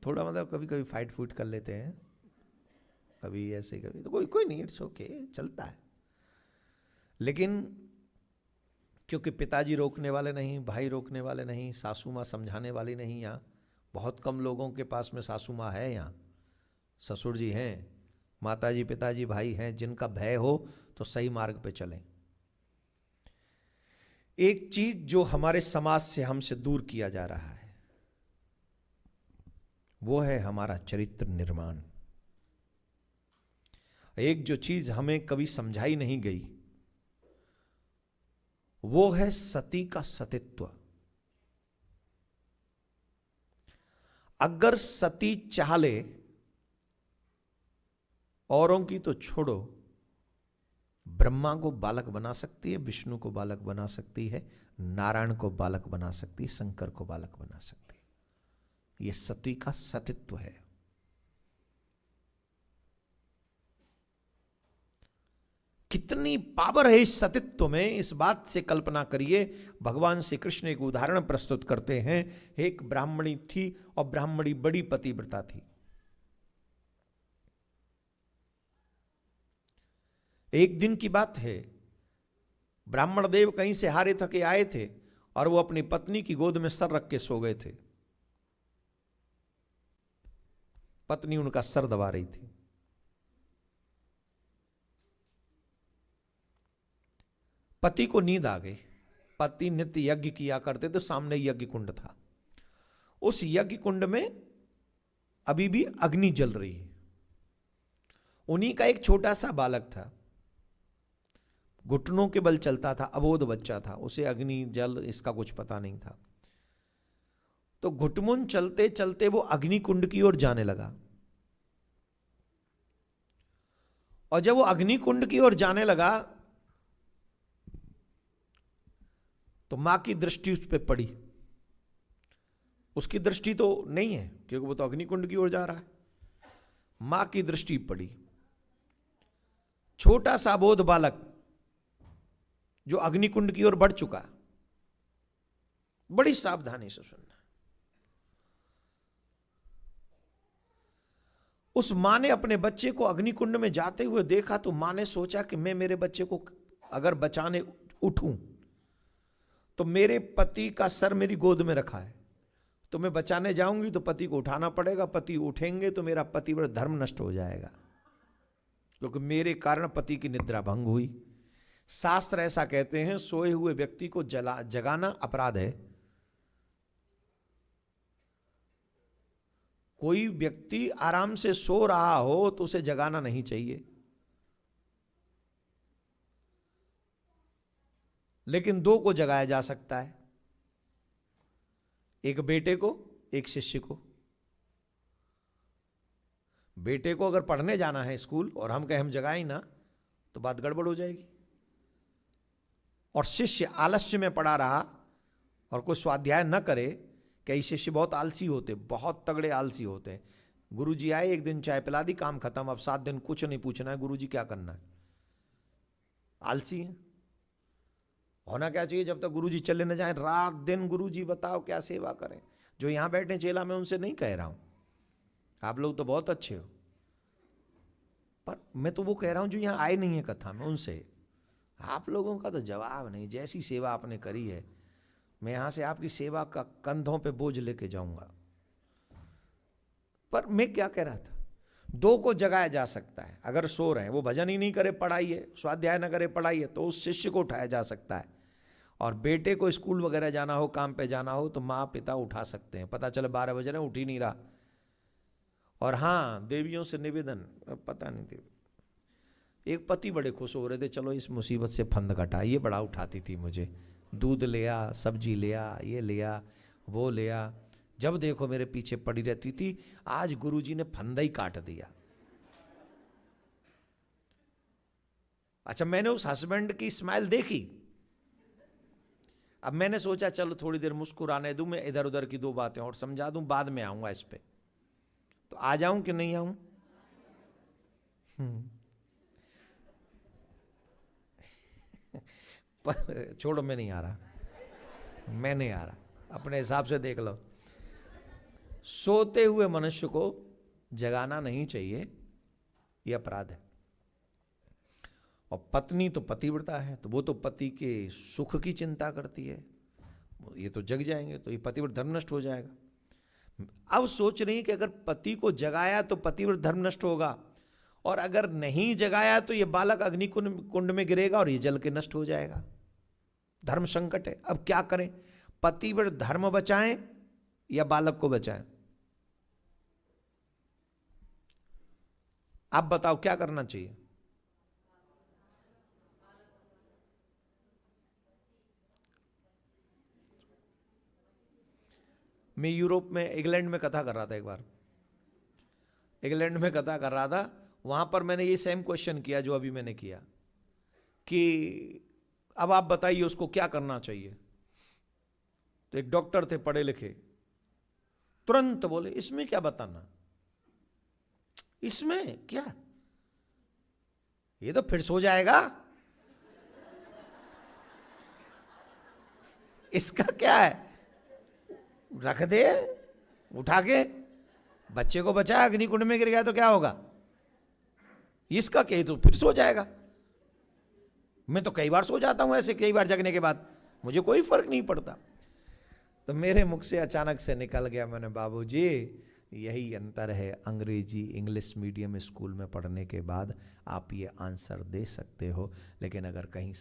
थोड़ा मतलब कभी कभी फाइट फूट कर लेते हैं, कभी ऐसे कभी, तो कोई नहीं, इट्स ओके, चलता है। लेकिन क्योंकि पिताजी रोकने वाले नहीं, भाई रोकने वाले नहीं, सासू माँ समझाने वाली नहीं, यहाँ बहुत कम लोगों के पास में सासू माँ है, यहाँ ससुर जी हैं, माताजी पिताजी भाई हैं, जिनका भय हो तो सही मार्ग पे चलें। एक चीज जो हमारे समाज से हमसे दूर किया जा रहा है, वो है हमारा चरित्र निर्माण। एक जो चीज हमें कभी समझाई नहीं गई, वो है सती का सतीत्व। अगर सती चाह ले, औरों की तो छोड़ो, ब्रह्मा को बालक बना सकती है, विष्णु को बालक बना सकती है, नारायण को बालक बना सकती है, शंकर को बालक बना सकती है। यह सती का सतीत्व है। कितनी पावर है इस सतीत्व में, इस बात से कल्पना करिए। भगवान श्री कृष्ण एक उदाहरण प्रस्तुत करते हैं। एक ब्राह्मणी थी और ब्राह्मणी बड़ी पतिव्रता थी। एक दिन की बात है, ब्राह्मण देव कहीं से हारे थके आए थे और वो अपनी पत्नी की गोद में सर रख के सो गए थे। पत्नी उनका सर दबा रही थी। पति को नींद आ गई। पति नित्य यज्ञ किया करते थे, सामने यज्ञ कुंड था। उस यज्ञ कुंड में अभी भी अग्नि जल रही है। उन्हीं का एक छोटा सा बालक था, घुटनों के बल चलता था, अबोध बच्चा था, उसे अग्नि जल इसका कुछ पता नहीं था। तो घुटमुन चलते चलते वो अग्नि कुंड की ओर जाने लगा। और जब वो अग्नि कुंड की ओर जाने लगा तो मां की दृष्टि उस पर पड़ी। उसकी दृष्टि तो नहीं है क्योंकि वो तो अग्नि कुंड की ओर जा रहा है। मां की दृष्टि पड़ी। छोटा सा अबोध बालक जो अग्निकुंड की ओर बढ़ चुका। बड़ी सावधानी से सुनना। उस मां ने अपने बच्चे को अग्निकुंड में जाते हुए देखा तो मां ने सोचा कि मैं मेरे बच्चे को अगर बचाने उठूं तो मेरे पति का सर मेरी गोद में रखा है, तो मैं बचाने जाऊंगी तो पति को उठाना पड़ेगा। पति उठेंगे तो मेरा पतिव्रत धर्म नष्ट हो जाएगा, क्योंकि मेरे कारण पति की निद्रा भंग हुई। शास्त्र ऐसा कहते हैं, सोए हुए व्यक्ति को जगाना अपराध है। कोई व्यक्ति आराम से सो रहा हो तो उसे जगाना नहीं चाहिए। लेकिन दो को जगाया जा सकता है, एक बेटे को, एक शिष्य को। बेटे को अगर पढ़ने जाना है स्कूल और हम कहें हम जगाए ना, तो बात गड़बड़ हो जाएगी। और शिष्य आलस्य में पड़ा रहा और कोई स्वाध्याय न करे। कई शिष्य बहुत आलसी होते, बहुत तगड़े आलसी होते हैं। गुरुजी आए, एक दिन चाय पिला दी, काम खत्म, अब 7 दिन कुछ नहीं पूछना है गुरुजी क्या करना है। आलसी है। होना क्या चाहिए, जब तक गुरुजी चले न जाए रात दिन गुरुजी बताओ क्या सेवा करें। जो यहां बैठे चेला, मैं उनसे नहीं कह रहा हूं, आप लोग तो बहुत अच्छे हो, पर मैं तो वो कह रहा हूं जो यहां आए नहीं है कथा में, उनसे। आप लोगों का तो जवाब नहीं। जैसी सेवा आपने करी है, मैं यहां से आपकी सेवा का कंधों पे बोझ लेके जाऊंगा। पर मैं क्या कह रहा था, 2 को जगाया जा सकता है। अगर सो रहे हैं, वो भजन ही नहीं करे पढ़ाई है, स्वाध्याय न करे पढ़ाई है, तो उस शिष्य को उठाया जा सकता है। और बेटे को स्कूल वगैरह जाना हो, काम पे जाना हो, तो माँ पिता उठा सकते हैं। पता चले 12 बज रहे हैं, उठ ही नहीं रहा। और हाँ, देवियों से निवेदन, पता नहीं देवी, एक पति बड़े खुश हो रहे थे, चलो इस मुसीबत से फंद कटा। ये बड़ा उठाती थी मुझे, दूध लिया, सब्जी लिया, ये लिया, वो लिया, जब देखो मेरे पीछे पड़ी रहती थी। आज गुरुजी ने फंदा ही काट दिया। अच्छा, मैंने उस हस्बैंड की स्माइल देखी। अब मैंने सोचा चलो थोड़ी देर मुस्कुराने दूं, मैं इधर उधर की 2 बातें और समझा दूं, बाद में आऊंगा इस पे। तो आ जाऊं कि नहीं आऊं? पर छोड़ो, मैं नहीं आ रहा, मैं नहीं आ रहा, अपने हिसाब से देख लो। सोते हुए मनुष्य को जगाना नहीं चाहिए, यह अपराध है। और पत्नी तो पतिव्रता है, तो वो तो पति के सुख की चिंता करती है। ये तो जग जाएंगे तो ये पतिव्रत धर्म नष्ट हो जाएगा। अब सोच रही है कि अगर पति को जगाया तो पतिव्रत धर्म नष्ट होगा, और अगर नहीं जगाया तो ये बालक अग्नि कुंड में गिरेगा और ये जल के नष्ट हो जाएगा। धर्म संकट है। अब क्या करें, पतिव्रत धर्म बचाएं या बालक को बचाएं? आप बताओ क्या करना चाहिए? मैं यूरोप में, इंग्लैंड में कथा कर रहा था एक बार, इंग्लैंड में कथा कर रहा था। वहां पर मैंने ये सेम क्वेश्चन किया जो अभी मैंने किया, कि अब आप बताइए उसको क्या करना चाहिए। तो एक डॉक्टर थे पढ़े लिखे, तुरंत बोले इसमें क्या बताना, इसमें क्या, ये तो फिर सो जाएगा, इसका क्या है, रख दे उठा के, बच्चे को बचाया, अग्नि कुंड में गिर गया तो क्या होगा, इसका क्या, तो फिर सो जाएगा। मैं तो कई बार सो जाता हूं ऐसे, कई बार जगने के बाद मुझे कोई फर्क नहीं पड़ता। तो मेरे मुख से अचानक से निकल गया, मैंने बाबूजी यही अंतर है, अंग्रेजी इंग्लिश मीडियम स्कूल में पढ़ने के बाद आप ये आंसर दे सकते हो, लेकिन अगर कहीं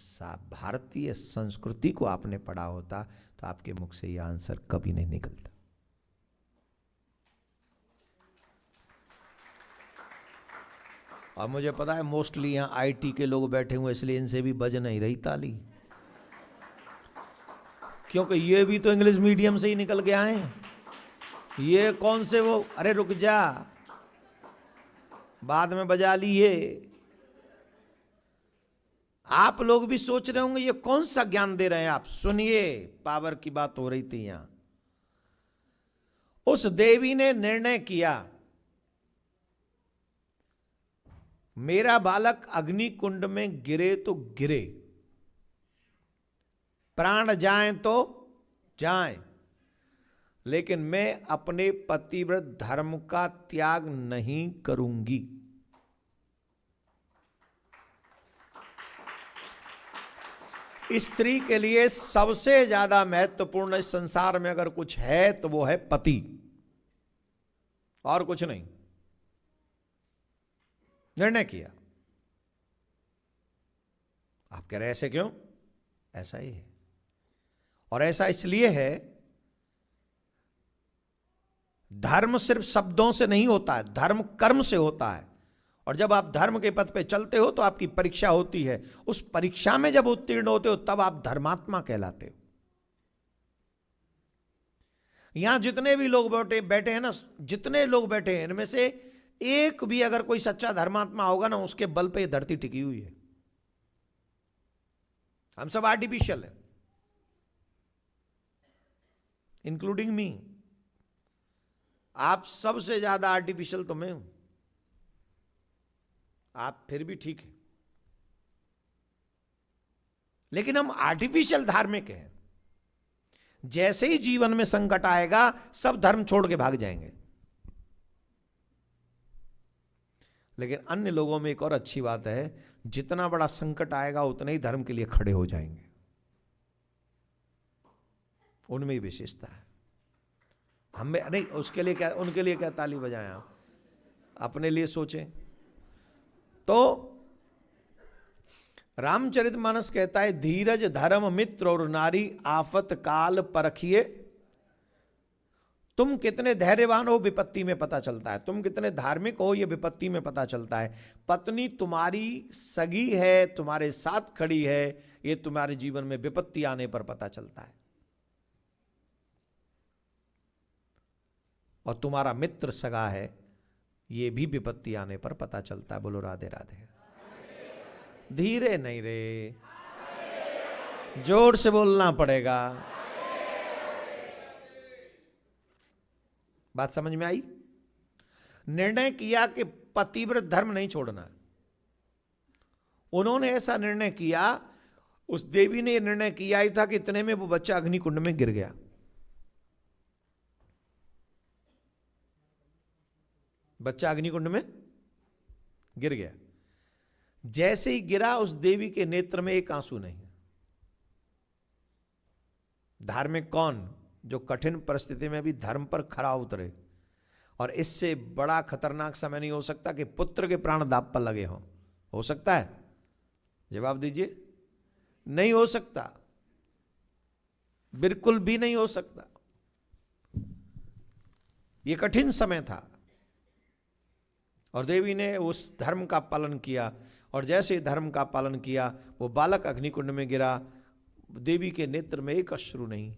भारतीय संस्कृति को आपने पढ़ा होता तो आपके मुख से ये आंसर कभी नहीं निकलता। और मुझे पता है मोस्टली यहाँ आईटी के लोग बैठे हुए, इसलिए इनसे भी बज नहीं रही ताली, क्योंकि ये भी तो इंग्लिश मीडियम से ही निकल के आए। ये कौन से वो, अरे रुक जा, बाद में बजा लिए। आप लोग भी सोच रहे होंगे ये कौन सा ज्ञान दे रहे हैं आप। सुनिए, पावर की बात हो रही थी यहां। उस देवी ने निर्णय किया, मेरा बालक अग्नि कुंड में गिरे तो गिरे, प्राण जाए तो जाए, लेकिन मैं अपने पतिव्रत धर्म का त्याग नहीं करूंगी। स्त्री के लिए सबसे ज्यादा महत्वपूर्ण इस संसार में अगर कुछ है तो वो है पति, और कुछ नहीं। निर्णय किया। आप कह रहे ऐसे क्यों? ऐसा ही है, और ऐसा इसलिए है, धर्म सिर्फ शब्दों से नहीं होता है, धर्म कर्म से होता है। और जब आप धर्म के पथ पे चलते हो तो आपकी परीक्षा होती है, उस परीक्षा में जब उत्तीर्ण होते हो तब आप धर्मात्मा कहलाते हो। यहां जितने भी लोग बैठे हैं ना, जितने लोग बैठे हैं इनमें से एक भी अगर कोई सच्चा धर्मात्मा होगा ना, उसके बल पे ये धरती टिकी हुई है। हम सब आर्टिफिशियल है, इंक्लूडिंग मी। आप सबसे ज्यादा आर्टिफिशियल तो मैं हूं, आप फिर भी ठीक है, लेकिन हम आर्टिफिशियल धार्मिक हैं। जैसे ही जीवन में संकट आएगा सब धर्म छोड़ के भाग जाएंगे। लेकिन अन्य लोगों में एक और अच्छी बात है, जितना बड़ा संकट आएगा उतने ही धर्म के लिए खड़े हो जाएंगे। उनमें ही विशेषता है। हमें नहीं, उसके लिए क्या, उनके लिए क्या ताली बजाएं, आप अपने लिए सोचें। तो रामचरितमानस कहता है, धीरज धर्म मित्र और नारी आफत काल परखिए। तुम कितने धैर्यवान हो विपत्ति में पता चलता है, तुम कितने धार्मिक हो ये विपत्ति में पता चलता है। पत्नी तुम्हारी सगी है, तुम्हारे साथ खड़ी है, ये तुम्हारे जीवन में विपत्ति आने पर पता चलता है। और तुम्हारा मित्र सगा है, ये भी विपत्ति आने पर पता चलता है। बोलो राधे राधे। धीरे नहीं रे, जोर से बोलना पड़ेगा। बात समझ में आई? निर्णय किया कि पतिव्रत धर्म नहीं छोड़ना। उन्होंने ऐसा निर्णय किया, उस देवी ने यह निर्णय किया ही था कि इतने में वो बच्चा अग्निकुंड में गिर गया। बच्चा अग्निकुंड में गिर गया। जैसे ही गिरा, उस देवी के नेत्र में एक आंसू नहीं। धार्मिक कौन? जो कठिन परिस्थिति में भी धर्म पर खरा उतरे। और इससे बड़ा खतरनाक समय नहीं हो सकता कि पुत्र के प्राण दांव पर लगे हों। हो सकता है? जवाब दीजिए। नहीं हो सकता, बिल्कुल भी नहीं हो सकता। यह कठिन समय था और देवी ने उस धर्म का पालन किया। और जैसे धर्म का पालन किया, वो बालक अग्निकुंड में गिरा। देवी के नेत्र में एक अश्रु नहीं।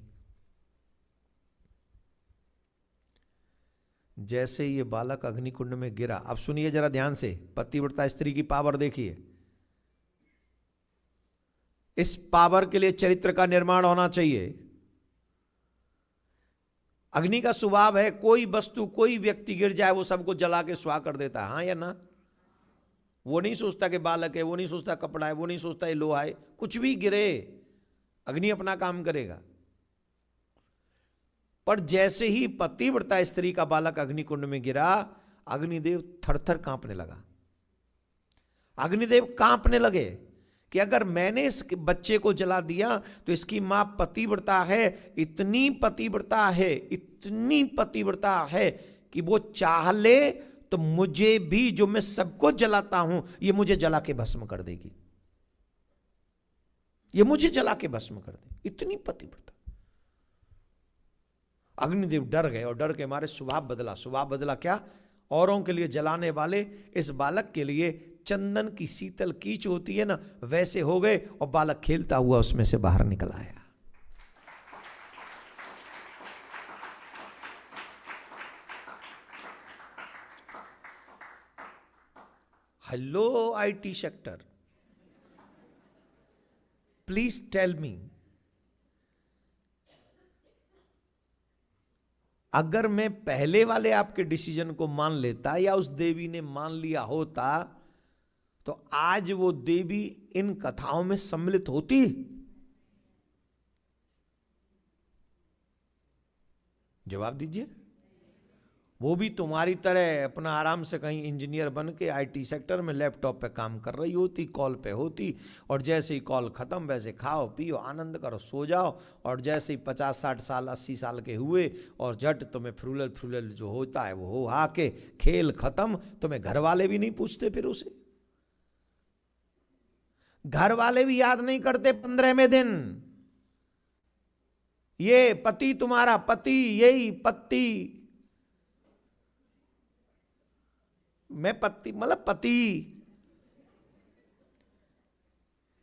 जैसे ये बालक अग्निकुंड में गिरा, अब सुनिए जरा ध्यान से, पतिव्रता स्त्री की पावर देखिए। इस पावर के लिए चरित्र का निर्माण होना चाहिए। अग्नि का स्वभाव है, कोई वस्तु कोई व्यक्ति गिर जाए वो सबको जला के स्वाह कर देता है, हाँ या ना? वो नहीं सोचता कि बालक है, वो नहीं सोचता कपड़ा है, वो नहीं सोचता ये लोहा है। कुछ भी गिरे अग्नि अपना काम करेगा। पर जैसे ही पतिव्रता स्त्री का बालक अग्निकुंड में गिरा, अग्निदेव थरथर कांपने लगा। अग्निदेव कांपने लगे कि अगर मैंने इस बच्चे को जला दिया तो इसकी मां पतिव्रता है, इतनी पतिव्रता है, इतनी पतिव्रता है कि वो चाह ले तो मुझे भी, जो मैं सबको जलाता हूं, ये मुझे जला के भस्म कर देगी। ये मुझे जला के भस्म कर देगी, इतनी पतिव्रता। अग्निदेव डर गए और डर के मारे स्वभाव बदला। स्वभाव बदला क्या? औरों के लिए जलाने वाले इस बालक के लिए चंदन की शीतल कीच होती है ना, वैसे हो गए और बालक खेलता हुआ उसमें से बाहर निकल आया। Hello IT sector, please tell me, अगर मैं पहले वाले आपके डिसीजन को मान लेता या उस देवी ने मान लिया होता, तो आज वो देवी इन कथाओं में सम्मिलित होती? जवाब दीजिए। वो भी तुम्हारी तरह अपना आराम से कहीं इंजीनियर बन के आईटी सेक्टर में लैपटॉप पे काम कर रही होती, कॉल पे होती, और जैसे ही कॉल खत्म वैसे खाओ पियो आनंद करो सो जाओ। और जैसे ही 50-60 साल 80 साल के हुए और झट तुम्हें फ्रूलल फ्रूलल जो होता है वो हो हा के खेल खत्म। तुम्हें घर वाले भी नहीं पूछते, फिर उसे घर वाले भी याद नहीं करते 15वें दिन। ये पति तुम्हारा पति, यही पति, मैं पति मतलब पति।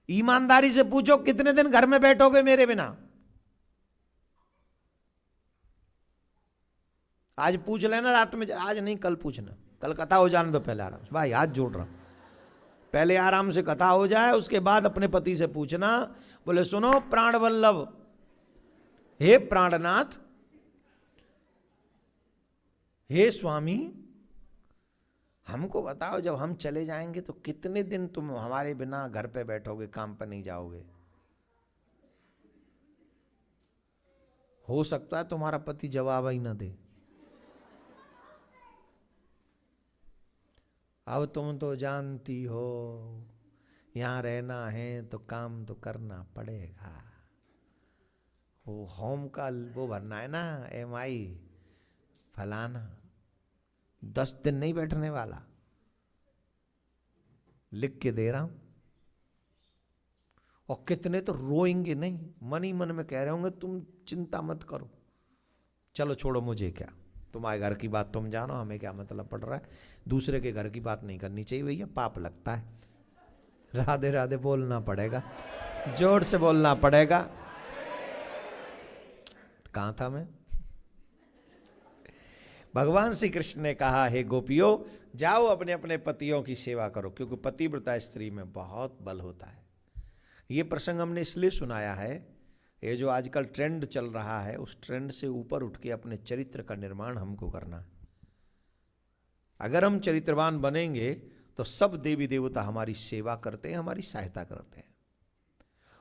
ईमानदारी से पूछो कितने दिन घर में बैठोगे मेरे बिना? आज पूछ लेना रात में, आज नहीं कल पूछना, कल कथा हो जाने दो पहले आराम से। भाई हाथ जोड़ रहा हूं, पहले आराम से कथा हो जाए, उसके बाद अपने पति से पूछना, बोले सुनो प्राण वल्लभ, हे प्राणनाथ, हे स्वामी, हमको बताओ जब हम चले जाएंगे तो कितने दिन तुम हमारे बिना घर पे बैठोगे, काम पर नहीं जाओगे? हो सकता है तुम्हारा पति जवाब ही ना दे। अब तुम तो जानती हो यहां रहना है तो काम तो करना पड़ेगा, वो होम का वो भरना है ना, MI फलाना, 10 दिन नहीं बैठने वाला, लिख के दे रहा हूं। और कितने तो रोएंगे नहीं, मन ही मन में कह रहे होंगे तुम चिंता मत करो, चलो छोड़ो, मुझे क्या, तुम्हारे घर की बात तुम जानो, हमें क्या मतलब पड़ रहा है, दूसरे के घर की बात नहीं करनी चाहिए भैया, पाप लगता है। राधे राधे बोलना पड़ेगा, जोर से बोलना पड़ेगा। कहां था मैं? भगवान श्री कृष्ण ने कहा, हे गोपियों, जाओ अपने अपने पतियों की सेवा करो, क्योंकि पतिव्रता स्त्री में बहुत बल होता है। ये प्रसंग हमने इसलिए सुनाया है, ये जो आजकल ट्रेंड चल रहा है, उस ट्रेंड से ऊपर उठ के अपने चरित्र का निर्माण हमको करना है। अगर हम चरित्रवान बनेंगे तो सब देवी देवता हमारी सेवा करते हैं, हमारी सहायता करते हैं।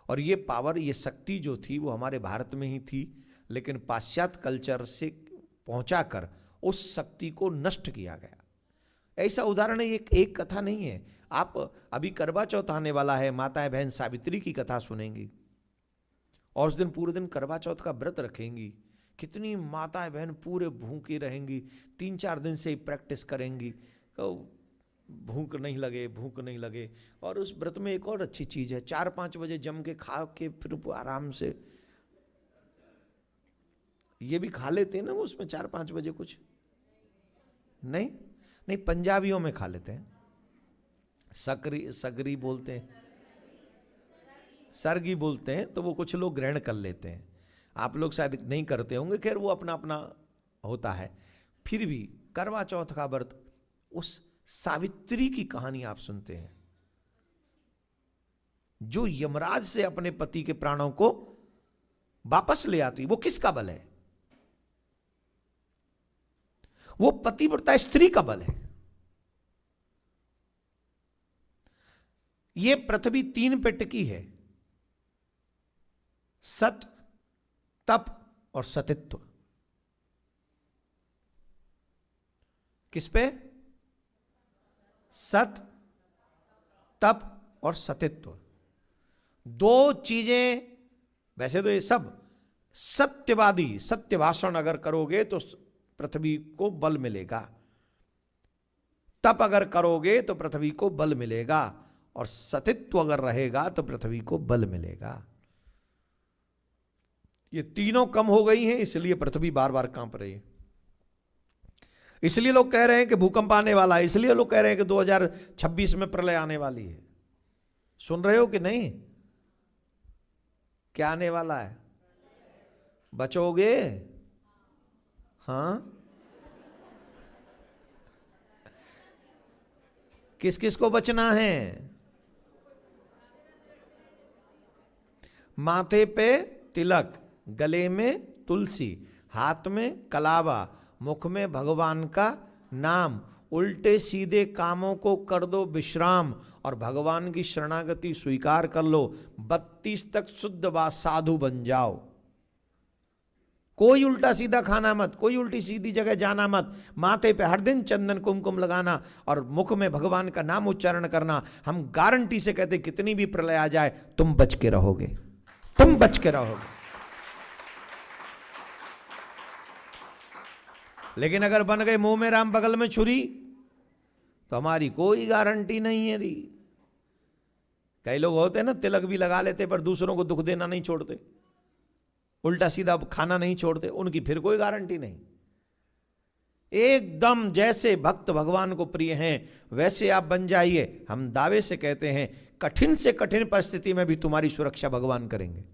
और ये पावर, ये शक्ति जो थी वो हमारे भारत में ही थी, लेकिन पाश्चात्य कल्चर से पहुंचाकर उस शक्ति को नष्ट किया गया। ऐसा उदाहरण एक कथा नहीं है। आप अभी करवा चौथ आने वाला है, माताएं बहन सावित्री की कथा सुनेंगी और उस दिन पूरे दिन करवा चौथ का व्रत रखेंगी। कितनी माताएं बहन पूरे भूखी रहेंगी, 3-4 दिन से ही प्रैक्टिस करेंगी, तो भूख नहीं लगे। और उस व्रत में एक और अच्छी चीज है, 4-5 बजे जम के खा के फिर आराम से ये भी खा लेते हैं ना, उसमें 4-5 बजे कुछ नहीं, पंजाबियों में खा लेते हैं, सगरी बोलते हैं, सरगी बोलते हैं, तो वो कुछ लोग ग्रहण कर लेते हैं। आप लोग शायद नहीं करते होंगे, खैर वो अपना अपना होता है। फिर भी करवा चौथ का व्रत, उस सावित्री की कहानी आप सुनते हैं, जो यमराज से अपने पति के प्राणों को वापस ले आती। वो किसका बल है? वो पतिव्रता स्त्री का बल है। ये पृथ्वी 3 पे टिकी है, सत, तप और सतित्व। किस पे? सत, तप और सतित्व। 2 चीजें। वैसे तो ये सब सत्यवादी, सत्य भाषण अगर करोगे तो पृथ्वी को बल मिलेगा, तप अगर करोगे तो पृथ्वी को बल मिलेगा, और सतित्व अगर रहेगा तो पृथ्वी को बल मिलेगा। ये तीनों कम हो गई हैं, इसलिए पृथ्वी बार बार कांप रही है। इसलिए लोग कह रहे हैं कि भूकंप आने वाला है, इसलिए लोग कह रहे हैं कि 2026 में प्रलय आने वाली है। सुन रहे हो कि नहीं? क्या आने वाला है? बचोगे? हाँ, किस किस को बचना है? माथे पे तिलक, गले में तुलसी, हाथ में कलावा, मुख में भगवान का नाम, उल्टे सीधे कामों को कर दो विश्राम और भगवान की शरणागति स्वीकार कर लो। 32 तक शुद्ध व साधु बन जाओ। कोई उल्टा सीधा खाना मत, कोई उल्टी सीधी जगह जाना मत। माथे पे हर दिन चंदन कुमकुम लगाना और मुख में भगवान का नाम उच्चारण करना। हम गारंटी से कहते कितनी भी प्रलय आ जाए तुम बच के रहोगे, तुम बच के रहोगे। लेकिन अगर बन गए मुंह में राम बगल में छुरी तो हमारी कोई गारंटी नहीं है री। कई लोग होते हैं ना, तिलक भी लगा लेते पर दूसरों को दुख देना नहीं छोड़ते, उल्टा सीधा खाना नहीं छोड़ते, उनकी फिर कोई गारंटी नहीं। एकदम जैसे भक्त भगवान को प्रिय हैं वैसे आप बन जाइए। हम दावे से कहते हैं कठिन से कठिन परिस्थिति में भी तुम्हारी सुरक्षा भगवान करेंगे।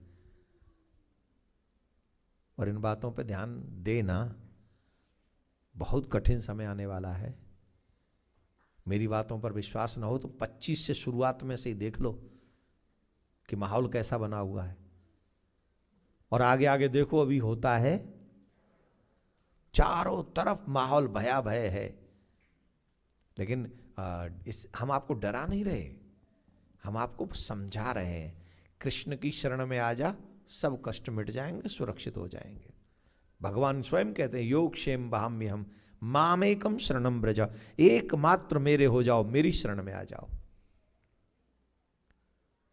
और इन बातों पे ध्यान देना। बहुत कठिन समय आने वाला है। मेरी बातों पर विश्वास न हो तो 25 से शुरुआत में से ही देख लो कि माहौल कैसा बना हुआ है, और आगे आगे देखो अभी होता है। चारों तरफ माहौल भयाभय है, लेकिन हम आपको डरा नहीं रहे, हम आपको समझा रहे हैं, कृष्ण की शरण में आ जा, सब कष्ट मिट जाएंगे, सुरक्षित हो जाएंगे। भगवान स्वयं कहते हैं योग क्षेम बहाम्यहम मामेकम शरणम ब्रज, एकमात्र मेरे हो जाओ, मेरी शरण में आ जाओ,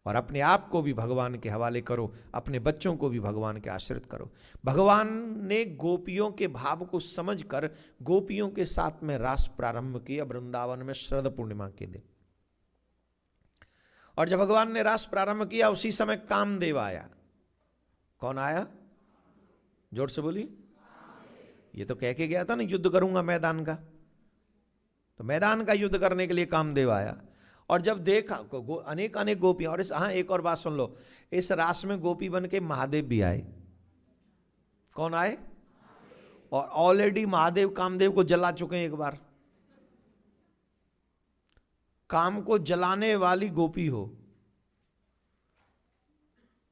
और अपने आप को भी भगवान के हवाले करो, अपने बच्चों को भी भगवान के आश्रित करो। भगवान ने गोपियों के भाव को समझकर गोपियों के साथ में रास प्रारंभ किया वृंदावन में शरद पूर्णिमा के दिन। और जब भगवान ने रास प्रारंभ किया उसी समय कामदेव आया। कौन आया? जोर से बोली। ये तो कह के गया था ना युद्ध करूंगा मैदान का, तो मैदान का युद्ध करने के लिए कामदेव आया। और जब देखा अनेक अनेक गोपियां, और हाँ एक और बात सुन लो, इस रास में गोपी बन के महादेव भी आए। कौन आए? और ऑलरेडी महादेव कामदेव को जला चुके हैं एक बार। काम को जलाने वाली गोपी हो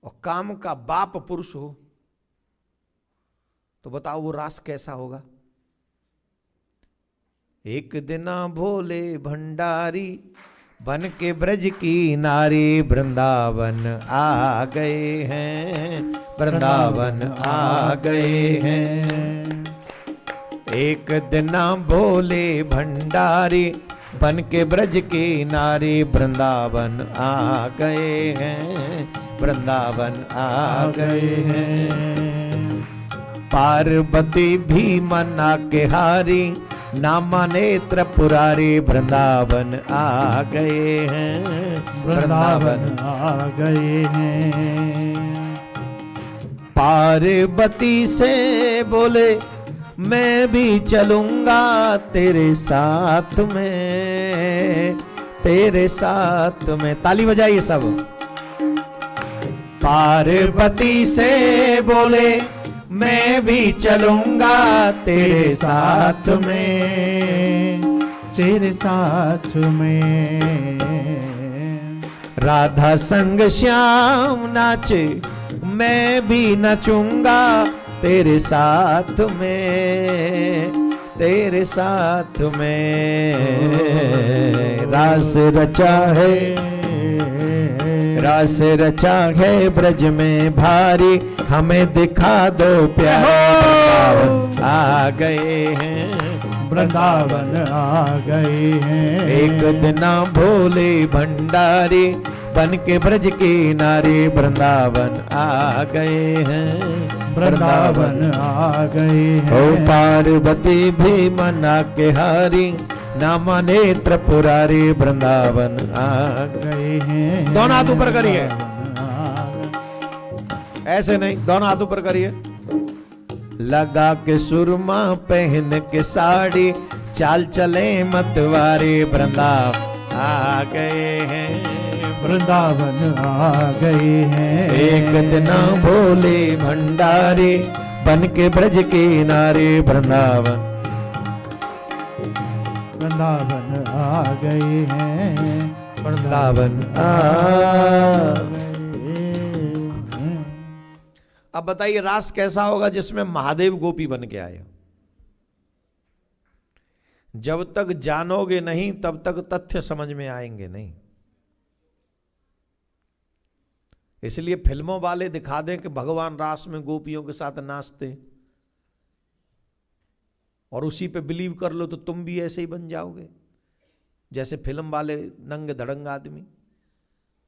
और काम का बाप पुरुष हो, तो बताओ वो रास कैसा होगा। एक दिन भोले भंडारी बन के ब्रज की नारी वृंदावन आ गए हैं, वृंदावन आ गए हैं। एक दिन भोले भंडारी बन के ब्रज की नारी वृंदावन आ गए हैं, वृंदावन आ गए हैं। पार्वती भी मना के हारी नामा नेत्र पुरारी वृंदावन आ गए हैं, वृंदावन आ गए हैं। पार्वती से बोले मैं भी चलूंगा तेरे साथ में, तेरे साथ में। ताली बजाइए सब। पार्वती से बोले मैं भी चलूंगा तेरे साथ में, तेरे साथ में। राधा संग श्याम नाचे मैं भी नचूंगा तेरे साथ में, तेरे साथ में। रास रचा है, रास रचा है ब्रज में भारी, हमें दिखा दो प्यारे। आ गए हैं, वृंदावन आ गए हैं। एक दिन भोले भंडारी बन के ब्रज की नारी वृंदावन आ गए हैं, वृंदावन आ गए हैं। ओ पार्वती भी मना के हारी नामा नेत्र पुरारी वृंदावन आ गए हैं। दोनों हाथ ऊपर करिए, ऐसे नहीं, दोनों हाथ ऊपर करिए। लगा के सुरमा पहन के साड़ी चाल चले मतवारी वृंदावन आ गए हैं, वृंदावन आ गए हैं। एक दिन भोले भंडारी बन के ब्रज की नारी वृंदावन, वृंदावन आ गए हैं, वृंदावन आ गए। अब बताइए रास कैसा होगा जिसमें महादेव गोपी बन के आए। जब तक जानोगे नहीं तब तक तथ्य समझ में आएंगे नहीं। इसलिए फिल्मों वाले दिखा दें कि भगवान रास में गोपियों के साथ नाचते और उसी पे बिलीव कर लो तो तुम भी ऐसे ही बन जाओगे जैसे फिल्म वाले नंग धड़ंग आदमी।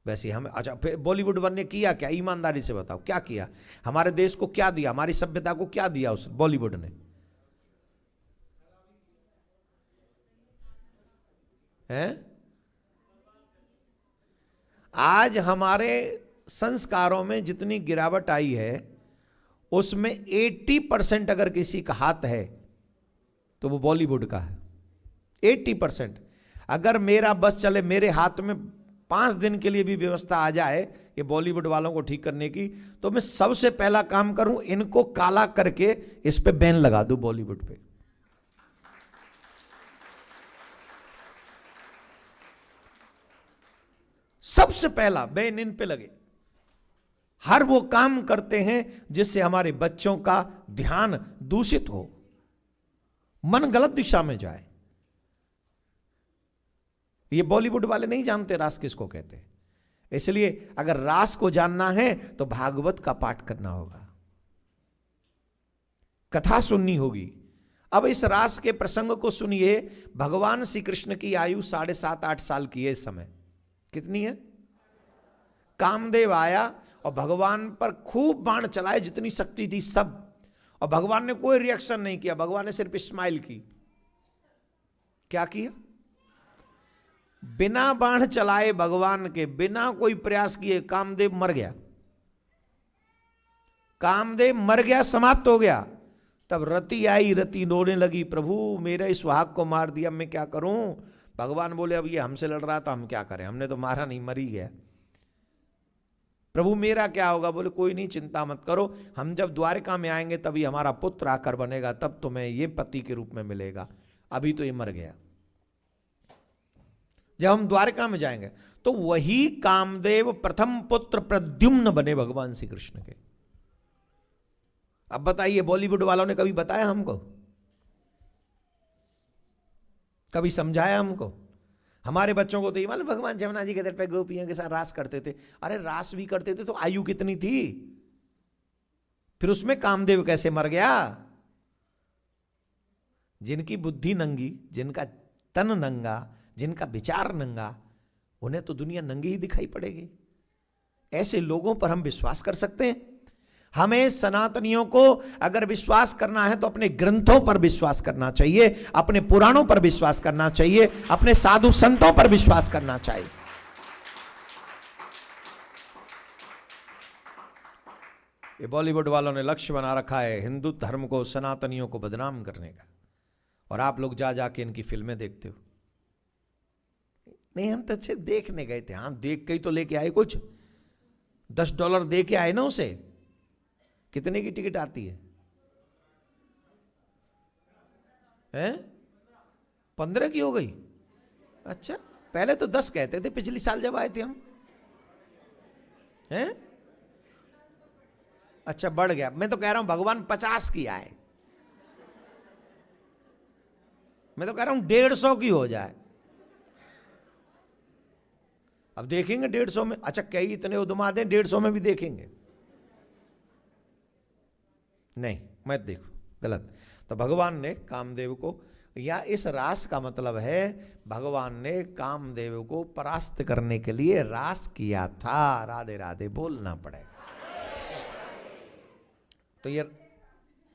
वैसे हम अच्छा बॉलीवुड वन ने किया क्या? ईमानदारी से बताओ क्या किया? हमारे देश को क्या दिया? हमारी सभ्यता को क्या दिया उस बॉलीवुड ने? हैं? आज हमारे संस्कारों में जितनी गिरावट आई है उसमें 80% अगर किसी का हाथ है तो वो बॉलीवुड का है। 80%। अगर मेरा बस चले, मेरे हाथ में 5 दिन के लिए भी व्यवस्था आ जाए ये बॉलीवुड वालों को ठीक करने की, तो मैं सबसे पहला काम करूं इनको काला करके इस पे बैन लगा दूं बॉलीवुड पे। सबसे पहला बैन इन पे लगे। हर वो काम करते हैं जिससे हमारे बच्चों का ध्यान दूषित हो, मन गलत दिशा में जाए। ये बॉलीवुड वाले नहीं जानते रास किसको कहते हैं, इसलिए अगर रास को जानना है तो भागवत का पाठ करना होगा, कथा सुननी होगी। अब इस रास के प्रसंग को सुनिए। भगवान श्री कृष्ण की आयु 7.5-8 साल की है इस समय। कितनी है? कामदेव आया और भगवान पर खूब बाण चलाए, जितनी शक्ति थी सब, और भगवान ने कोई रिएक्शन नहीं किया। भगवान ने सिर्फ स्माइल की। क्या किया? बिना बाण चलाए भगवान के, बिना कोई प्रयास किए कामदेव मर गया। कामदेव मर गया, समाप्त हो गया। तब रति आई, रति रोने लगी, प्रभु मेरे सुहाग को मार दिया, मैं क्या करूं? भगवान बोले अब ये हमसे लड़ रहा था, हम क्या करें, हमने तो मारा नहीं, मर ही गया। प्रभु मेरा क्या होगा? बोले कोई नहीं, चिंता मत करो, हम जब द्वारका में आएंगे तभी हमारा पुत्र आकर बनेगा, तब तुम्हें ये पति के रूप में मिलेगा, अभी तो ये मर गया। जब हम द्वारका में जाएंगे तो वही कामदेव प्रथम पुत्र प्रद्युम्न बने भगवान श्री कृष्ण के। अब बताइए, बॉलीवुड वालों ने कभी बताया हमको? कभी समझाया हमको? हमारे बच्चों को तो ये मालूम भगवान जमुना जी के तट पे गोपियों के साथ रास करते थे। अरे रास भी करते थे तो आयु कितनी थी? फिर उसमें कामदेव कैसे मर गया? जिनकी बुद्धि नंगी, जिनका तन नंगा, जिनका विचार नंगा, उन्हें तो दुनिया नंगी ही दिखाई पड़ेगी। ऐसे लोगों पर हम विश्वास कर सकते हैं? हमें सनातनियों को अगर विश्वास करना है तो अपने ग्रंथों पर विश्वास करना चाहिए, अपने पुराणों पर विश्वास करना चाहिए, अपने साधु संतों पर विश्वास करना चाहिए। ये बॉलीवुड वालों ने लक्ष्य बना रखा है हिंदू धर्म को, सनातनियों को बदनाम करने का, और आप लोग जा जाके इनकी फिल्में देखते हो। नहीं, हम तो सिर्फ देखने गए थे। हाँ, देख के ही तो लेके आए कुछ। $10 दे के आए ना उसे। कितने की टिकट आती है? 15 की हो गई? अच्छा, पहले तो 10 कहते थे पिछली साल जब आए थे हम। हैं? अच्छा, बढ़ गया। मैं तो कह रहा हूं भगवान 50 की आए। मैं तो कह रहा हूं 150 की हो जाए। अब देखेंगे 150 में। अच्छा, कई इतने उदमा दें 150 में भी देखेंगे? नहीं, मत देखो, गलत। तो भगवान ने कामदेव को, या इस रास का मतलब है भगवान ने कामदेव को परास्त करने के लिए रास किया था। राधे राधे बोलना पड़ेगा। तो ये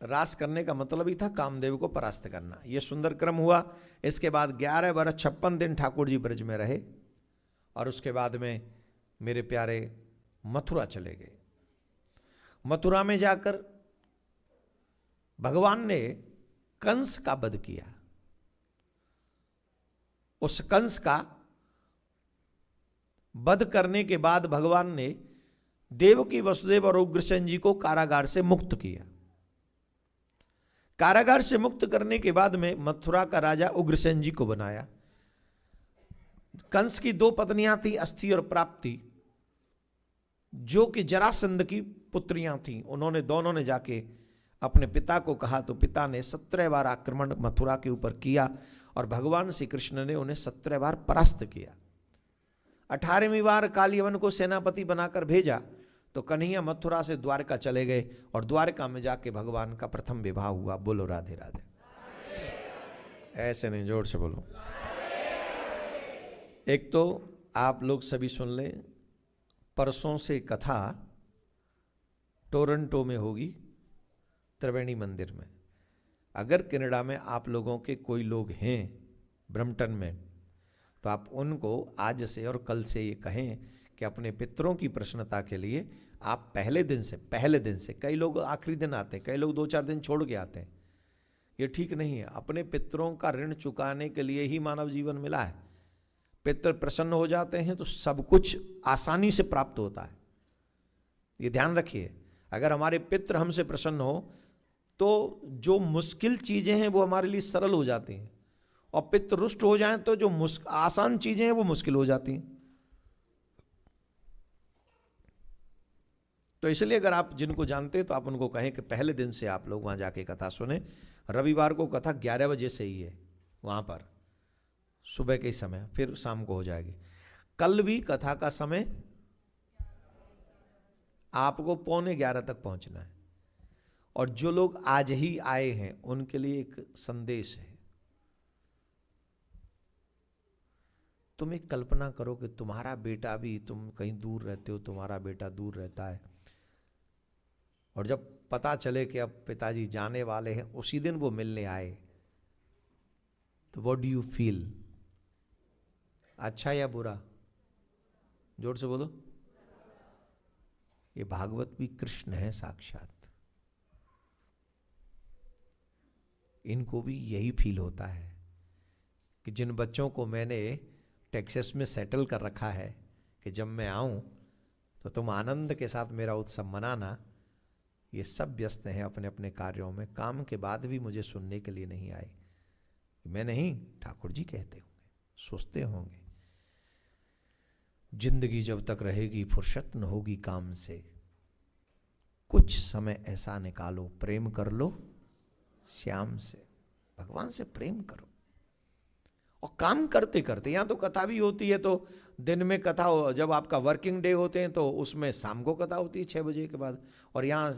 रास करने का मतलब ही था कामदेव को परास्त करना। ये सुंदर क्रम हुआ। इसके बाद 11 वर्ष 56 दिन ठाकुर जी ब्रज में रहे, और उसके बाद में मेरे प्यारे मथुरा चले गए। मथुरा में जाकर भगवान ने कंस का वध किया। उस कंस का वध करने के बाद भगवान ने देवकी वसुदेव और उग्रसेन जी को कारागार से मुक्त किया। कारागार से मुक्त करने के बाद में मथुरा का राजा उग्रसेन जी को बनाया। कंस की 2 पत्नियां थी, अस्थि और प्राप्ति, जो कि जरासंध की पुत्रियां थीं। उन्होंने दोनों ने जाके अपने पिता को कहा, तो पिता ने 17 बार आक्रमण मथुरा के ऊपर किया, और भगवान श्री कृष्ण ने उन्हें 17 बार परास्त किया। 18वीं बार कालियवन को सेनापति बनाकर भेजा, तो कन्हैया मथुरा से द्वारका चले गए, और द्वारका में जाके भगवान का प्रथम विवाह हुआ। बोलो राधे राधे। ऐसे नहीं, जोर से बोलो। एक तो आप लोग सभी सुन लें, परसों से कथा टोरंटो में होगी, त्रिवेणी मंदिर में। अगर कनाडा में आप लोगों के कोई लोग हैं ब्रम्पटन में, तो आप उनको आज से और कल से ये कहें कि अपने पितरों की प्रसन्नता के लिए आप पहले दिन से, कई लोग आखिरी दिन आते हैं, कई लोग 2-4 दिन छोड़ के आते हैं। ये ठीक नहीं है। अपने पितरों का ऋण चुकाने के लिए ही मानव जीवन मिला है। पितर प्रसन्न हो जाते हैं तो सब कुछ आसानी से प्राप्त होता है। ये ध्यान रखिए। अगर हमारे पितर हमसे प्रसन्न हो तो जो मुश्किल चीजें हैं वो हमारे लिए सरल हो जाती हैं, और पितर रुष्ट हो जाएं तो जो आसान चीजें हैं वो मुश्किल हो जाती हैं। तो इसलिए अगर आप जिनको जानते हैं तो आप उनको कहें कि पहले दिन से आप लोग वहाँ जाके कथा सुने। रविवार को कथा 11 बजे से ही है वहाँ पर, सुबह के समय, फिर शाम को हो जाएगी। कल भी कथा का समय आपको 11:15 तक पहुँचना है। और जो लोग आज ही आए हैं उनके लिए एक संदेश है। तुम एक कल्पना करो कि तुम्हारा बेटा भी, तुम कहीं दूर रहते हो, तुम्हारा बेटा दूर रहता है, और जब पता चले कि अब पिताजी जाने वाले हैं, उसी दिन वो मिलने आए, तो व्हाट डू यू फील? अच्छा या बुरा? जोर से बोलो। ये भागवत भी कृष्ण है साक्षात, इनको भी यही फील होता है कि जिन बच्चों को मैंने टेक्सास में सेटल कर रखा है कि जब मैं आऊं तो तुम आनंद के साथ मेरा उत्सव मनाना, ये सब व्यस्त हैं अपने अपने कार्यों में। काम के बाद भी मुझे सुनने के लिए नहीं आए। मैं नहीं, ठाकुर जी कहते होंगे, सोचते होंगे, जिंदगी जब तक रहेगी फुर्सत न होगी काम से, कुछ समय ऐसा निकालो, प्रेम कर लो श्याम से, भगवान से प्रेम करो। और काम करते करते, यहाँ तो कथा भी होती है, तो दिन में कथा, जब आपका वर्किंग डे होते हैं तो उसमें शाम को कथा होती है 6 बजे के बाद। और यहाँ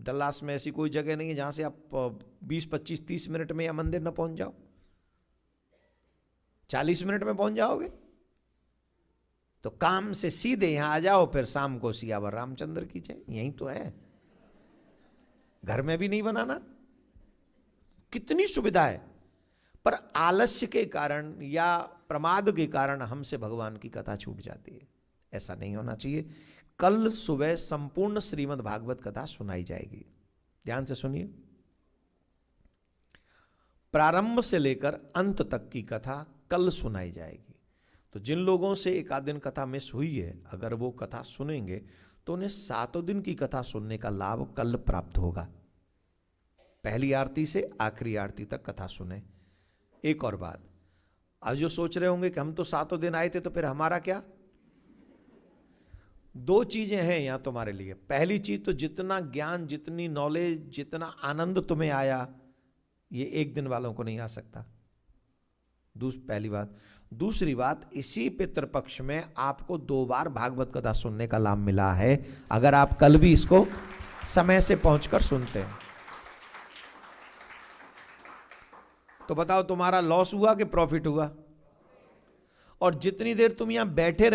डल्लास में ऐसी कोई जगह नहीं है जहाँ से आप 20, 25, 30 मिनट में या मंदिर न पहुँच जाओ। 40 मिनट में पहुँच जाओगे। तो काम से सीधे यहाँ आ जाओ, फिर शाम को सियावर रामचंद्र की जय, यही तो है। घर में भी नहीं बनाना, कितनी सुविधा है। पर आलस्य के कारण या प्रमाद के कारण हमसे भगवान की कथा छूट जाती है। ऐसा नहीं होना चाहिए। कल सुबह संपूर्ण श्रीमद् भागवत कथा सुनाई जाएगी। ध्यान से सुनिए, प्रारंभ से लेकर अंत तक की कथा कल सुनाई जाएगी। तो जिन लोगों से एक आध दिन कथा मिस हुई है, अगर वो कथा सुनेंगे तो उन्हें 7 दिन की कथा सुनने का लाभ कल प्राप्त होगा। पहली आरती से आखिरी आरती तक कथा सुने। एक और बात, अब जो सोच रहे होंगे कि हम तो 7 दिन आए थे तो फिर हमारा क्या? 2 चीजें हैं यहां तुम्हारे लिए। पहली चीज तो जितना ज्ञान, जितनी नॉलेज, जितना आनंद तुम्हें आया, ये एक दिन वालों को नहीं आ सकता। पहली बात। दूसरी बात, इसी पितृपक्ष में आपको 2 बार भागवत कथा सुनने का लाभ मिला है, अगर आप कल भी इसको समय से पहुंचकर सुनते हैं। तो बताओ, तुम्हारा लॉस हुआ कि प्रॉफिट हुआ? और जितनी देर तुम यहां बैठे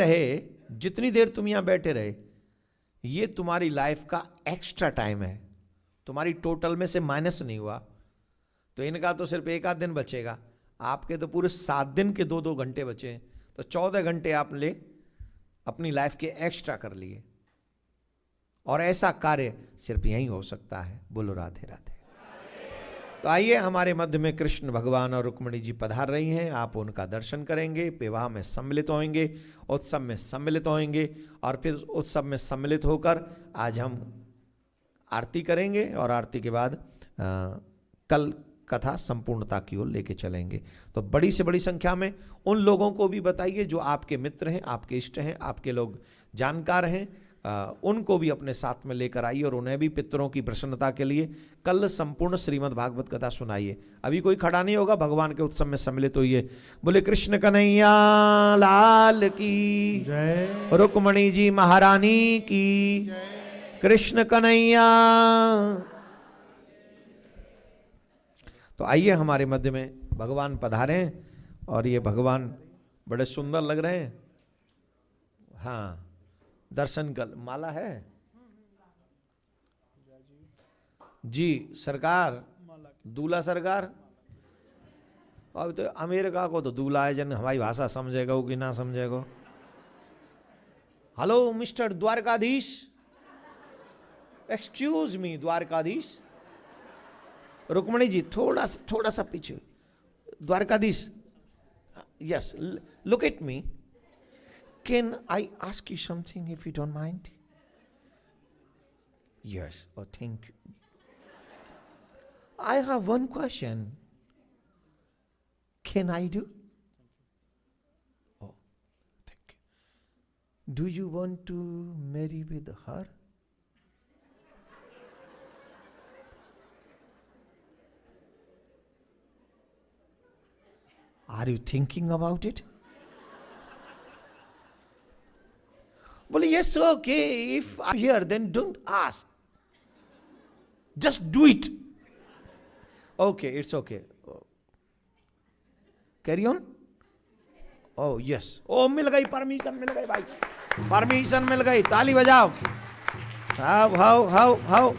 रहे, ये तुम्हारी लाइफ का एक्स्ट्रा टाइम है, तुम्हारी टोटल में से माइनस नहीं हुआ। तो इनका तो सिर्फ 1 आध दिन बचेगा, आपके तो पूरे 7 दिन के 2-2 घंटे बचे, तो 14 घंटे आपने अपनी लाइफ के एक्स्ट्रा कर लिए। और ऐसा कार्य सिर्फ यही हो सकता है। बोलो राधे राधे। तो आइए, हमारे मध्य में कृष्ण भगवान और रुक्मिणी जी पधार रही हैं। आप उनका दर्शन करेंगे, विवाह में सम्मिलित होंगे, उत्सव में सम्मिलित होंगे, और फिर उत्सव में सम्मिलित होकर आज हम आरती करेंगे, और आरती के बाद कल कथा संपूर्णता की ओर लेके चलेंगे। तो बड़ी से बड़ी संख्या में उन लोगों को भी बताइए जो आपके मित्र हैं, आपके इष्ट हैं, आपके लोग जानकार हैं, उनको भी अपने साथ में लेकर आइए, और उन्हें भी पितरों की प्रसन्नता के लिए कल संपूर्ण श्रीमद् भागवत कथा सुनाइए। अभी कोई खड़ा नहीं होगा, भगवान के उत्सव में सम्मिलित होइए। बोले कृष्ण कन्हैया लाल की जय, रुक्मिणी जी महारानी की जय, कृष्ण कन्हैया। तो आइए, हमारे मध्य में भगवान पधारे हैं, और ये भगवान बड़े सुंदर लग रहे हैं। हाँ, दर्शन कर। माला है जी सरकार, दूल्हा सरकार। अब तो अमेरिका को तो दूल्हा है, जन हमारी भाषा समझेगा कि ना समझेगा। Hello mister Dwarkadhish, excuse me Dwarkadhish. Rukmini ji थोड़ा सा पीछे। Dwarkadhish, yes, look at me. Can I ask you something if you don't mind? Yes, oh thank you. I have one question. Can I do? Oh, thank you. Do you want to marry with her? Are you thinking about it? बोले yes okay, if I hear then don't ask, just do it. Okay, it's okay, carry on. Oh yes, oh मिल गई permission, मिल गई भाई, permission मिल गई, ताली बजाओ. How how how how.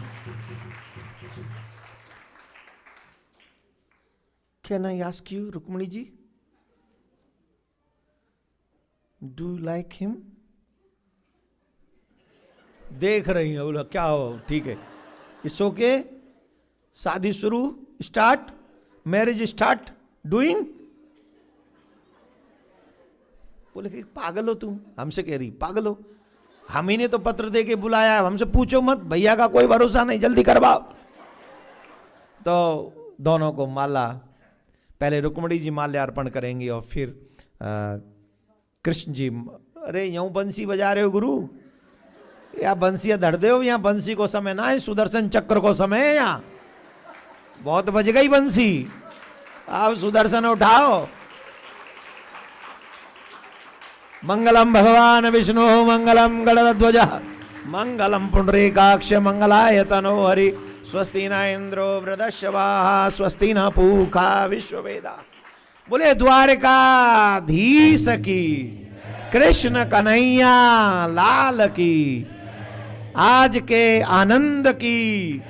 Can I ask you Rukmini ji, do you like him? देख रही है, बोला क्या हो, ठीक है, इट्स ओके. शादी शुरू, स्टार्ट, मैरिज स्टार्ट डूइंग. बोले कि पागल हो तुम, हमसे कह रही पागल हो, हम ही ने तो पत्र दे के बुलाया है, हमसे पूछो मत, भैया का कोई भरोसा नहीं, जल्दी करवाओ. तो दोनों को माला, पहले रुक्मिणी जी माल्यार्पण करेंगी और फिर कृष्ण जी. अरे यूं बंसी बजा रहे हो गुरु, या बंसियां धर दे हो, यहाँ बंसी को समय ना है, सुदर्शन चक्र को समय है, यहाँ बहुत बज गई बंसी, आप सुदर्शन उठाओ. मंगलम भगवान विष्णु मंगलम गणध्वज मंगलम पुंडरीकाक्ष मंगलाय तनो हरि. स्वस्ति न इंद्रो वृद्धश्रवाः स्वस्ति न पूषा विश्ववेदा. बोले द्वारकाधीश की, कृष्ण कन्हैया लाल की, आज के आनंद की